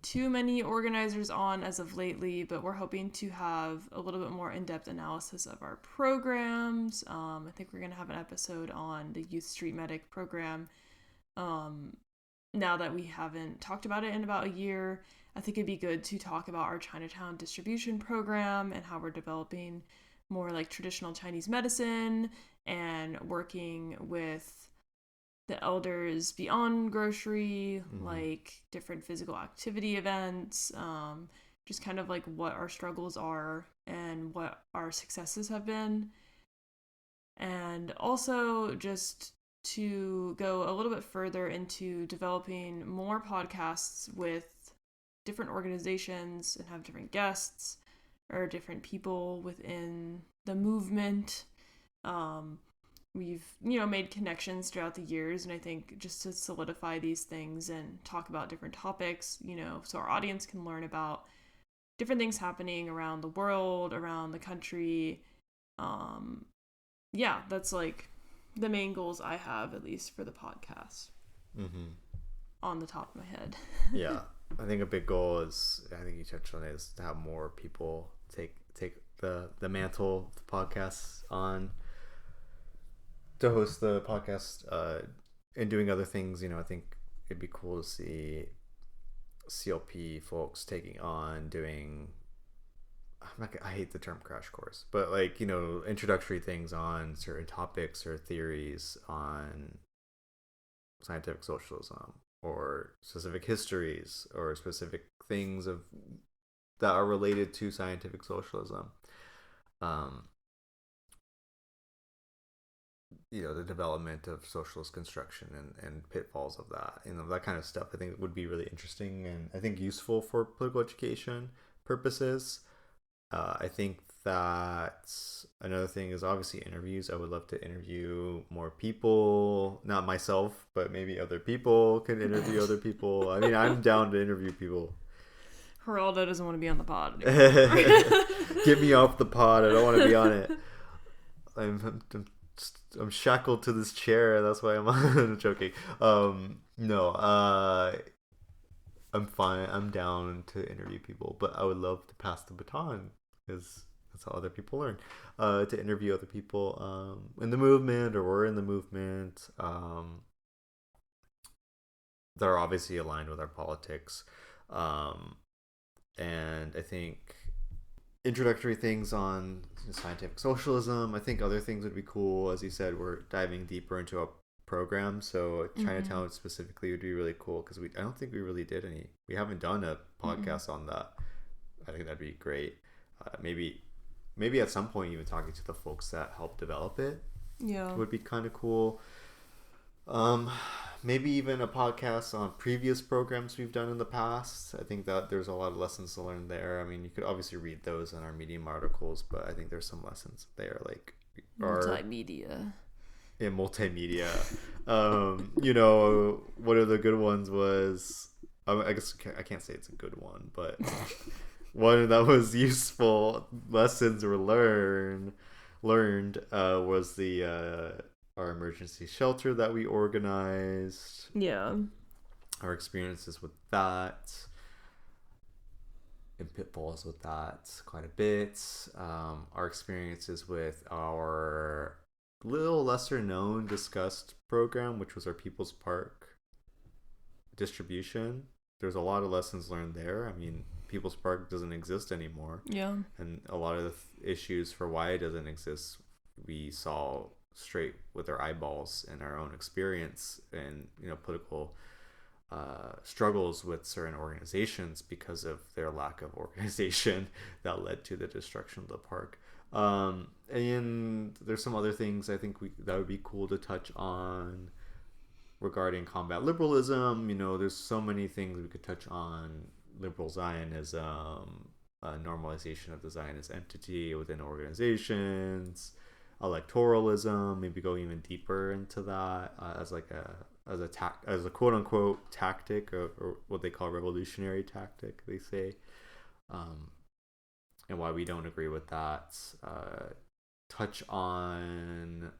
too many organizers on as of lately, but we're hoping to have a little bit more in-depth analysis of our programs. I think we're going to have an episode on the Youth Street Medic program. Now that we haven't talked about it in about a year, I think it'd be good to talk about our Chinatown distribution program and how we're developing more like traditional Chinese medicine and working with the elders beyond grocery, like different physical activity events, just kind of like what our struggles are and what our successes have been. And also just to go a little bit further into developing more podcasts with different organizations and have different guests or different people within the movement. We've, made connections throughout the years, and I think just to solidify these things and talk about different topics, so our audience can learn about different things happening around the world, around the country. Yeah, that's like the main goals I have, at least for the podcast. On the top of my head. Yeah, I think a big goal is, I think you touched on it, is to have more people take the mantle of the podcast on, to host the podcast and doing other things. I think it'd be cool to see CLP folks taking on doing, I hate the term crash course, but like, introductory things on certain topics or theories on scientific socialism or specific histories or specific things that are related to scientific socialism. The development of socialist construction and pitfalls of that, that kind of stuff, I think would be really interesting and I think useful for political education purposes. I think that another thing is obviously interviews. I would love to interview more people, not myself, but maybe other people can interview other people. I mean, I'm down to interview people. Geraldo doesn't want to be on the pod anymore. Get me off the pod. I don't want to be on it. I'm shackled to this chair. That's why I'm joking. No. I'm fine. I'm down to interview people, but I would love to pass the baton because that's how other people learn. To interview other people in the movement, or we're in the movement, that are obviously aligned with our politics. And I think introductory things on scientific socialism. I think other things would be cool. As you said, we're diving deeper into a program, so Chinatown specifically would be really cool because I don't think we really did any. We haven't done a podcast on that. I think that'd be great. Maybe maybe at some point even talking to the folks that helped develop it Yeah. would be kind of cool. Um, Maybe even a podcast on previous programs we've done in the past. I think that there's a lot of lessons to learn there. I mean, you could obviously read those in our Medium articles, but I think there's some lessons there, like Multimedia. in multimedia. One of the good ones was, I guess I can't say it's a good one, but one that was useful lessons were learned was the our emergency shelter that we organized, Yeah. our experiences with that, and pitfalls with that quite a bit. Our experiences with our little lesser known discussed program, which was our People's Park distribution. There's a lot of lessons learned there. I mean, People's Park doesn't exist anymore. Yeah. And a lot of the issues for why it doesn't exist, we saw straight with our eyeballs and our own experience and, political struggles with certain organizations because of their lack of organization that led to the destruction of the park. And there's some other things I think that would be cool to touch on regarding combat liberalism. There's so many things we could touch on: liberal Zionism, normalization of the Zionist entity within organizations, electoralism. Maybe go even deeper into that as a quote unquote tactic, or what they call revolutionary tactic. They say, and why we don't agree with that. Touch on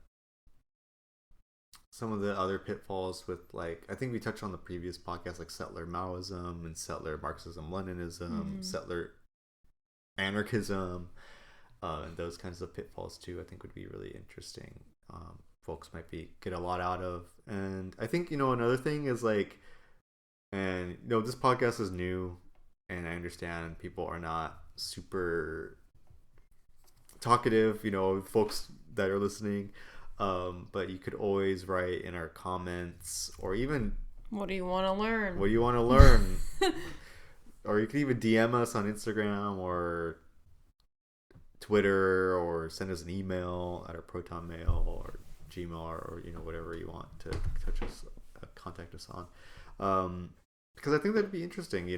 some of the other pitfalls with, like, I think we touched on the previous podcast, like settler Maoism and settler Marxism Leninism, settler anarchism, and those kinds of pitfalls too. I think would be really interesting. Folks might get a lot out of. And I think, another thing is like, and this podcast is new, and I understand people are not super talkative, folks that are listening. But you could always write in our comments, or even, what do you want to learn? What do you want to learn? Or you could even DM us on Instagram or Twitter, or send us an email at our Proton Mail or Gmail, or whatever you want to contact us on. Because I think that'd be interesting.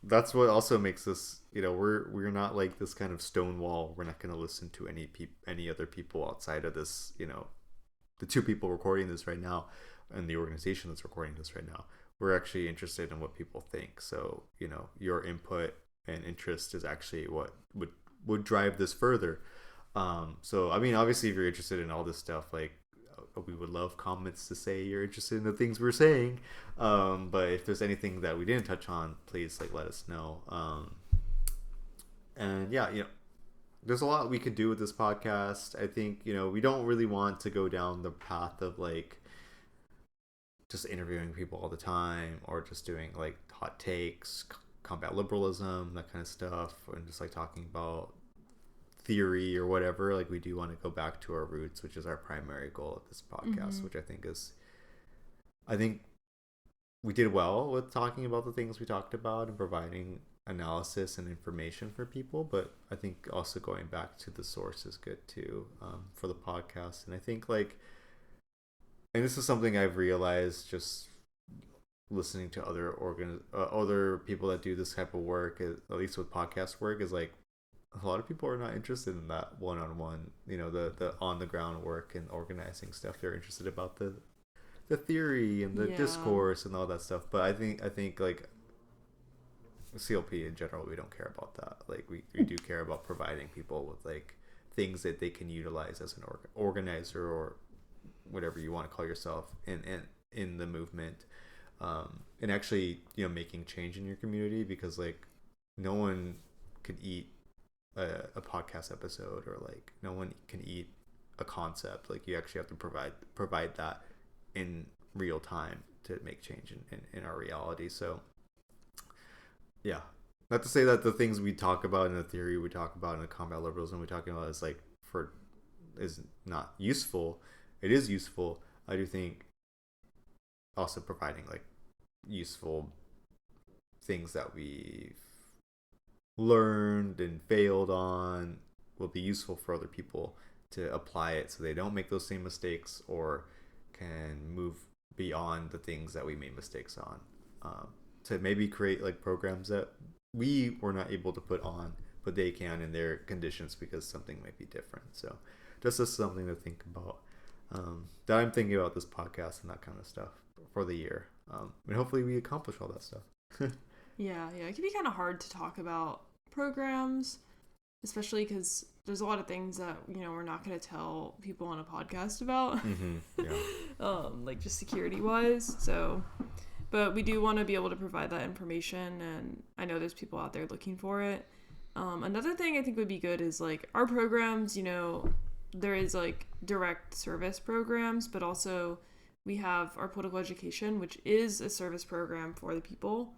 That's what also makes us, we're not like this kind of stonewall. We're not going to listen to any other people outside of this, the two people recording this right now and the organization that's recording this right now. We're actually interested in what people think. So, your input and interest is actually what would drive this further. So, I mean, obviously, if you're interested in all this stuff, like, we would love comments to say you're interested in the things we're saying. But if there's anything that we didn't touch on, please, like, let us know. And yeah, there's a lot we could do with this podcast. I think, we don't really want to go down the path of, like, just interviewing people all the time, or just doing, like, hot takes, combat liberalism, that kind of stuff, and just, like, talking about theory or whatever. Like, we do want to go back to our roots, which is our primary goal of this podcast, which I think we did well with talking about the things we talked about and providing analysis and information for people. But I think also going back to the source is good too, for the podcast. And I think, like, and this is something I've realized just listening to other people that do this type of work, at least with podcast work, is like, a lot of people are not interested in that one-on-one, the on-the-ground work and organizing stuff. They're interested about the theory and the discourse and all that stuff. But I think like CLP in general, we don't care about that. Like, we do care about providing people with, like, things that they can utilize as an organizer, or whatever you want to call yourself, in the movement, and actually, making change in your community. Because, like, no one could eat a podcast episode, or, like, no one can eat a concept. Like, you actually have to provide that in real time to make change in our reality. So yeah, not to say that the things we talk about in the theory we talk about in the combat liberalism we talking about is not useful. It is useful. I do think also providing, like, useful things that we've learned and failed on will be useful for other people to apply it so they don't make those same mistakes or can move beyond the things that we made mistakes on. To maybe create like programs that we were not able to put on, but they can in their conditions because something might be different. So just as something to think about, that I'm thinking about this podcast and that kind of stuff for the year. And hopefully we accomplish all that stuff. Yeah, it can be kind of hard to talk about programs, especially because there's a lot of things that, we're not going to tell people on a podcast about, like just security wise. So, but we do want to be able to provide that information, and I know there's people out there looking for it. Another thing I think would be good is like our programs, there is like direct service programs, but also we have our political education, which is a service program for the people,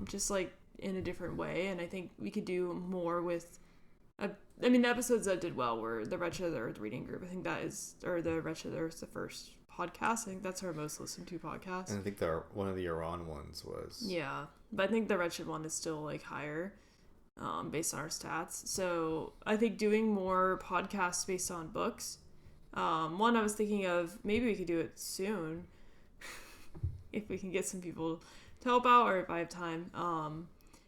just like in a different way. And I think we could do more with, the episodes that did well were the Wretched of the Earth reading group. I think that is, or the Wretched of the Earth, the first podcast. I think that's our most listened to podcast. And I think one of the Iran ones was. Yeah, but I think the Wretched one is still like higher, based on our stats. So I think doing more podcasts based on books. One I was thinking of, maybe we could do it soon if we can get some people to help out, or if I have time,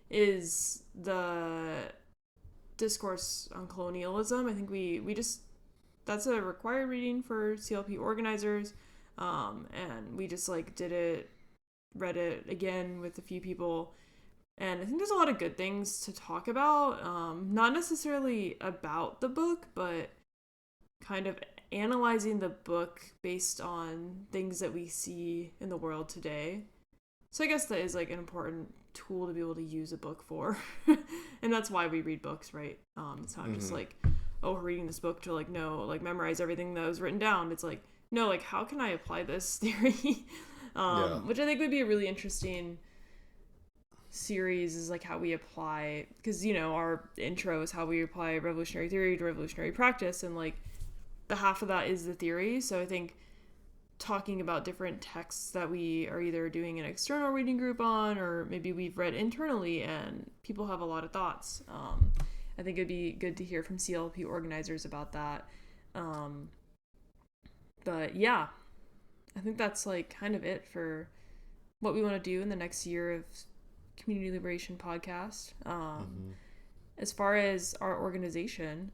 is the discourse on colonialism. I think we just, that's a required reading for CLP organizers, and we just like read it again with a few people, and I think there's a lot of good things to talk about, not necessarily about the book, but kind of analyzing the book based on things that we see in the world today. So I guess that is like an important tool to be able to use a book for. And that's why we read books, right? It's not just like, oh, we're reading this book to like know, like memorize everything that was written down. It's like, no, like how can I apply this theory? Which I think would be a really interesting series, is like how we apply, because our intro is how we apply revolutionary theory to revolutionary practice, and like the half of that is the theory. So I think talking about different texts that we are either doing an external reading group on, or maybe we've read internally and people have a lot of thoughts. I think it'd be good to hear from CLP organizers about that. But yeah, I think that's like kind of it for what we want to do in the next year of Community Liberation Podcast. As far as our organization,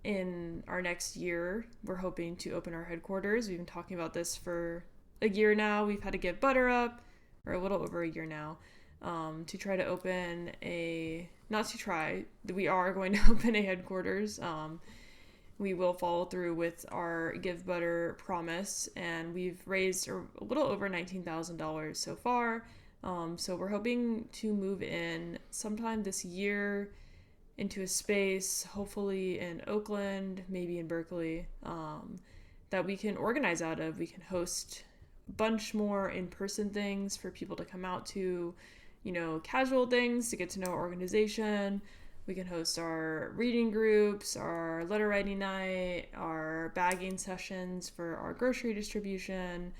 in our next year, we're hoping to open our headquarters. We've been talking about this for a year now. We've had to get Butter up, or a little over a year now, to try to open we are going to open a headquarters. We will follow through with our Give Butter promise, and we've raised a little over $19,000 so far. So we're hoping to move in sometime this year into a space, hopefully in Oakland, maybe in Berkeley, that we can organize out of. We can host a bunch more in-person things for people to come out to, casual things to get to know our organization. We can host our reading groups, our letter writing night, our bagging sessions for our grocery distribution,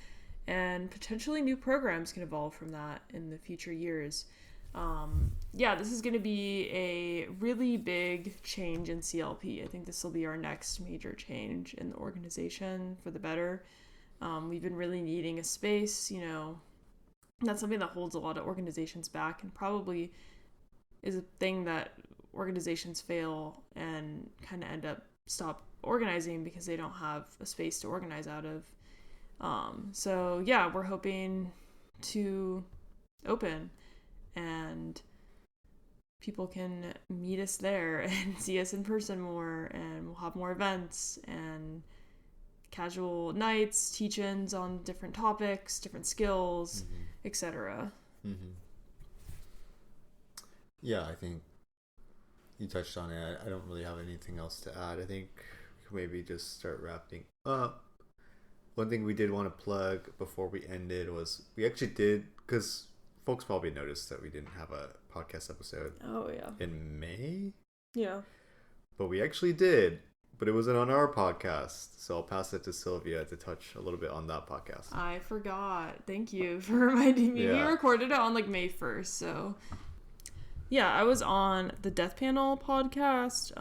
and potentially new programs can evolve from that in the future years. This is going to be a really big change in CLP. I think this will be our next major change in the organization for the better. We've been really needing a space, that's something that holds a lot of organizations back, and probably is a thing that organizations fail and kind of stop organizing because they don't have a space to organize out of. We're hoping to open, and people can meet us there and see us in person more, and we'll have more events and casual nights, teach-ins on different topics, different skills, etc. Yeah, I think you touched on it. I don't really have anything else to add. I think we could maybe just start wrapping up. One thing we did want to plug before we ended was we actually did, because folks probably noticed that we didn't have a podcast episode in May. Yeah. But we actually did, but it wasn't on our podcast. So I'll pass it to Sylvia to touch a little bit on that podcast. I forgot. Thank you for reminding me. Yeah. We recorded it on like May 1st, so Yeah, I was on the Death Panel podcast.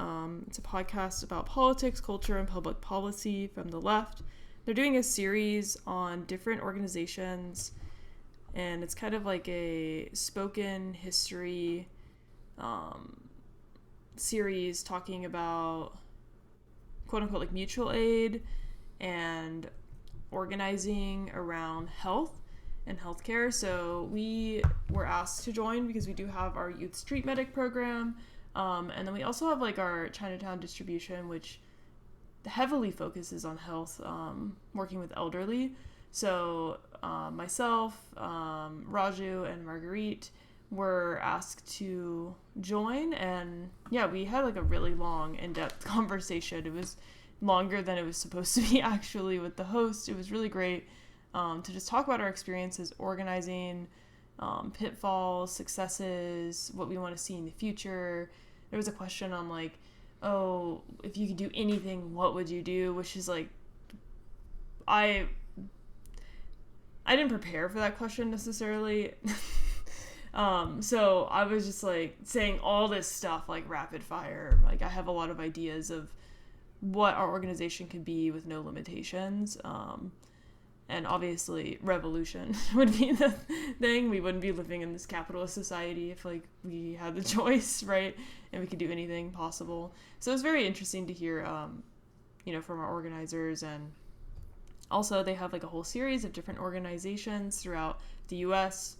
It's a podcast about politics, culture, and public policy from the left. They're doing a series on different organizations, and it's kind of like a spoken history series talking about quote unquote like mutual aid and organizing around health and healthcare. So we were asked to join because we do have our Youth Street Medic program. And then we also have like our Chinatown distribution, which heavily focuses on health, working with elderly. So myself, Raju, and Marguerite were asked to join. And yeah, we had like a really long, in-depth conversation. It was longer than it was supposed to be actually with the host. It was really great. To just talk about our experiences organizing, pitfalls, successes, what we want to see in the future. There was a question on like, oh, if you could do anything, what would you do? Which is like, I didn't prepare for that question necessarily. So I was just like saying all this stuff like rapid fire. Like I have a lot of ideas of what our organization could be with no limitations. And obviously revolution would be the thing. We wouldn't be living in this capitalist society if like we had the choice, right? And we could do anything possible. So it was very interesting to hear, from our organizers. And also they have like a whole series of different organizations throughout the US,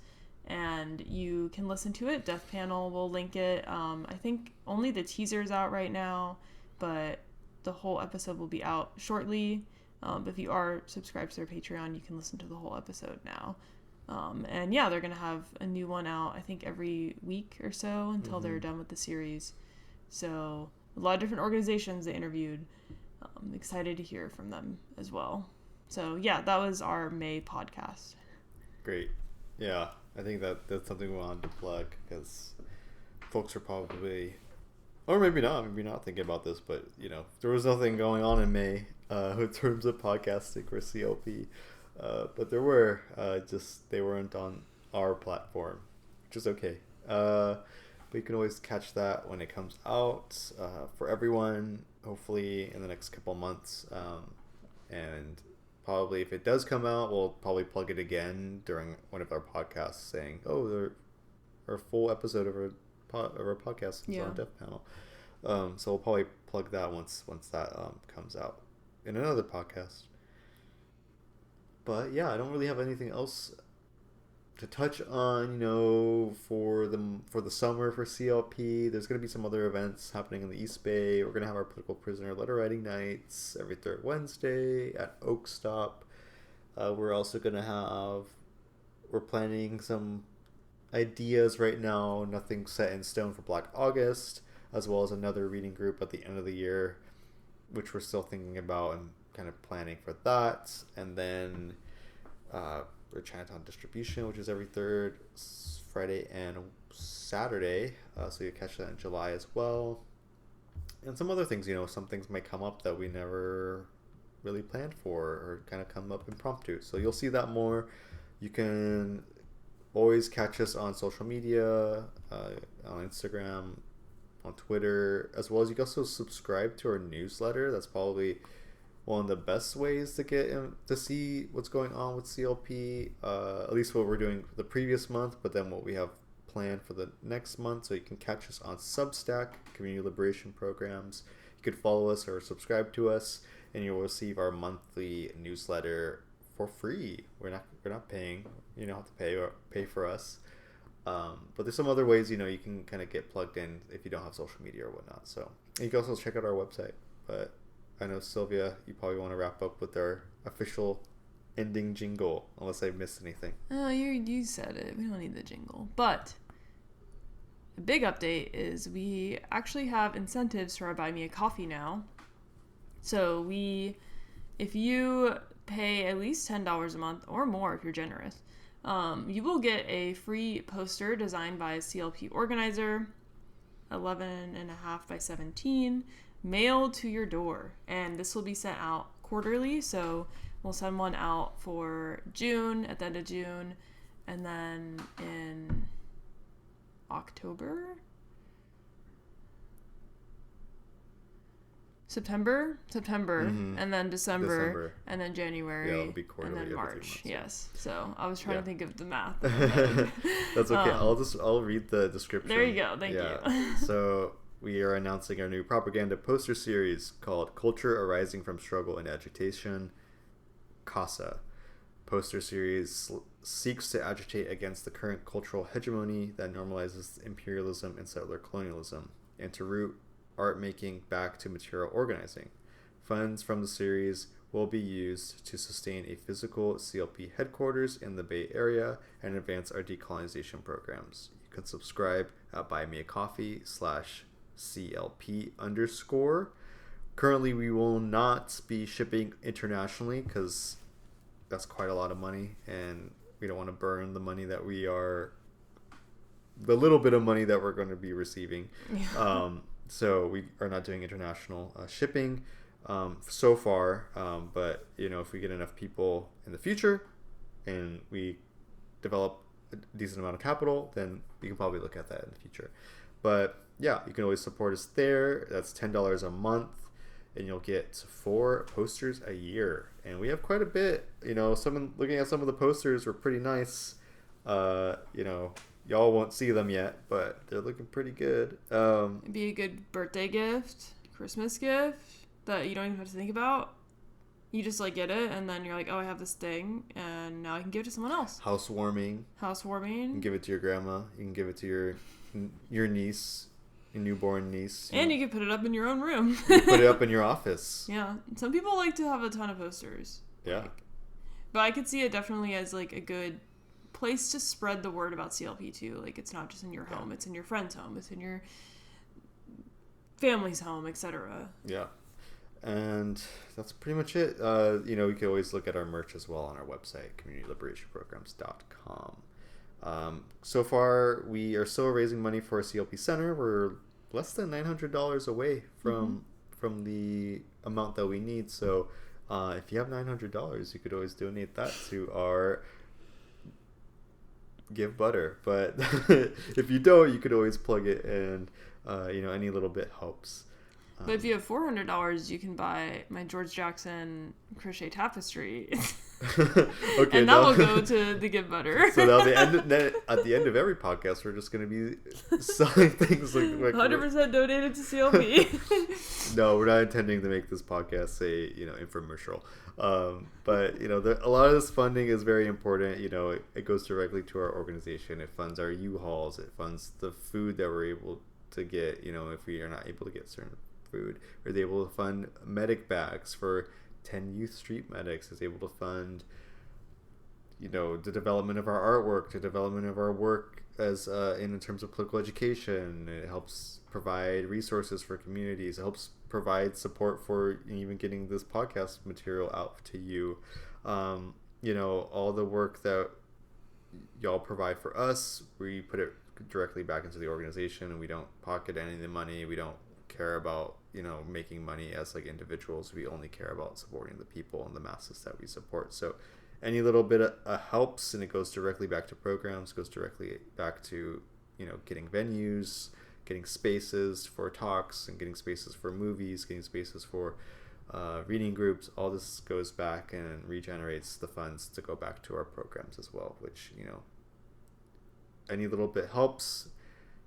and you can listen to it. Death Panel will link it. I think only the teaser's out right now, but the whole episode will be out shortly. But if you are subscribed to their Patreon, you can listen to the whole episode now. And yeah, they're going to have a new one out, I think, every week or so until they're done with the series. So a lot of different organizations they interviewed. Excited to hear from them as well. So yeah, that was our May podcast. Great. Yeah, I think that's something we wanted to plug because folks are probably, or maybe not thinking about this, but there was nothing going on in May in terms of podcasting for CLP, but there were just they weren't on our platform, which is okay. But you can always catch that when it comes out for everyone, hopefully in the next couple months, and probably if it does come out, we'll probably plug it again during one of our podcasts, saying, "Oh, our full episode of our podcast is on Death Panel." So we'll probably plug that once that comes out in another podcast. But yeah, I don't really have anything else to touch on, for the summer for CLP. There's going to be some other events happening in the East Bay. We're going to have our political prisoner letter writing nights every third Wednesday at Oak Stop. We're planning some ideas right now, nothing set in stone, for Black August, as well as another reading group at the end of the year, which we're still thinking about and kind of planning for that. And then the Chinatown distribution, which is every third Friday and Saturday, so you catch that in July as well. And some other things, some things might come up that we never really planned for or kind of come up impromptu. So you'll see that more. You can always catch us on social media, on Instagram, on Twitter, as well as you can also subscribe to our newsletter. That's probably one of the best ways to get to see what's going on with CLP, at least what we're doing the previous month, but then what we have planned for the next month. So you can catch us on Substack, Community Liberation Programs. You could follow us or subscribe to us, and you'll receive our monthly newsletter for free. We're not paying. You don't have to pay for us. But there's some other ways, you can kind of get plugged in if you don't have social media or whatnot. So you can also check out our website. But I know, Sylvia, you probably want to wrap up with our official ending jingle, unless I missed anything. Oh, you said it. We don't need the jingle. But the big update is we actually have incentives for our Buy Me a Coffee now. So if you pay at least $10 a month or more if you're generous, you will get a free poster designed by a CLP organizer, 11.5 by 17, mailed to your door. And this will be sent out quarterly, so we'll send one out for June, at the end of June, and then in October? September, and then December, and then January, it'll be quarterly, and then every 3 March. months. Yes. So I was trying to think of the math. That's okay. I'll read the description. There you go. Thank you. So we are announcing our new propaganda poster series called Culture Arising from Struggle and Agitation, CASA. Poster series seeks to agitate against the current cultural hegemony that normalizes imperialism and settler colonialism, and to root art making back to material organizing. Funds from the series will be used to sustain a physical CLP headquarters in the Bay Area and advance our decolonization programs. You can subscribe at buymeacoffee/CLP_. Currently, we will not be shipping internationally because that's quite a lot of money, and we don't want to burn the money that the little bit of money that we're going to be receiving. Yeah. So we are not doing international shipping so far, but if we get enough people in the future and we develop a decent amount of capital, then we can probably look at that in the future. But yeah, you can always support us there. That's $10 a month, and you'll get 4 posters a year. And we have quite a bit. Looking at some of the posters were pretty nice. Y'all won't see them yet, but they're looking pretty good. It'd be a good birthday gift, Christmas gift that you don't even have to think about. You just get it, and then you're like, oh, I have this thing, and now I can give it to someone else. Housewarming. You can give it to your grandma. You can give it to your niece, your newborn niece. And you can put it up in your own room. You put it up in your office. Yeah. Some people like to have a ton of posters. Yeah. But I could see it definitely as a good place to spread the word about CLP too. It's not just in your home, it's in your friend's home, it's in your family's home, etc. Yeah. And that's pretty much it. We can always look at our merch as well on our website, communityliberationprograms.com. So far, we are still raising money for a CLP Center. We're less than $900 away from the amount that we need. So if you have $900, you could always donate that to our Give Butter. But if you don't, you could always plug it, and any little bit helps. But if you have $400, you can buy my George Jackson crochet tapestry. Okay, and that will go to the Give Butter. So now at the end of every podcast, we're just going to be selling things like 100% donated to CLP. No, we're not intending to make this podcast a infomercial. But a lot of this funding is very important. It goes directly to our organization. It funds our U-Hauls. It funds the food that we're able to get. If we are not able to get certain food, we're able to fund medic bags for 10 youth street medics. Is able to fund the development of our artwork, the development of our work as in terms of political education. It helps provide resources for communities. It helps provide support for even getting this podcast material out to you. All the work that y'all provide for us, we put it directly back into the organization, and we don't pocket any of the money. We don't care about making money as individuals. We only care about supporting the people and the masses that we support. So any little bit helps, and it goes directly back to programs, goes directly back to getting venues, getting spaces for talks, and getting spaces for movies, getting spaces for reading groups. All this goes back and regenerates the funds to go back to our programs as well, which any little bit helps.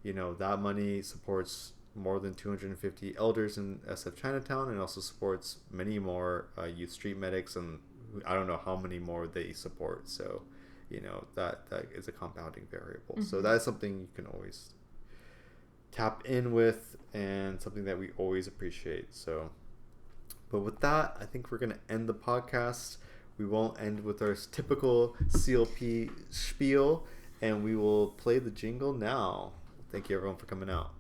That money supports more than 250 elders in SF Chinatown, and also supports many more youth street medics, and I don't know how many more they support. So that is a compounding variable. Mm-hmm. So that's something you can always tap in with, and something that we always appreciate. So, but with that, I think we're going to end the podcast. We won't end with our typical CLP spiel, and we will play the jingle now. Thank you everyone for coming out.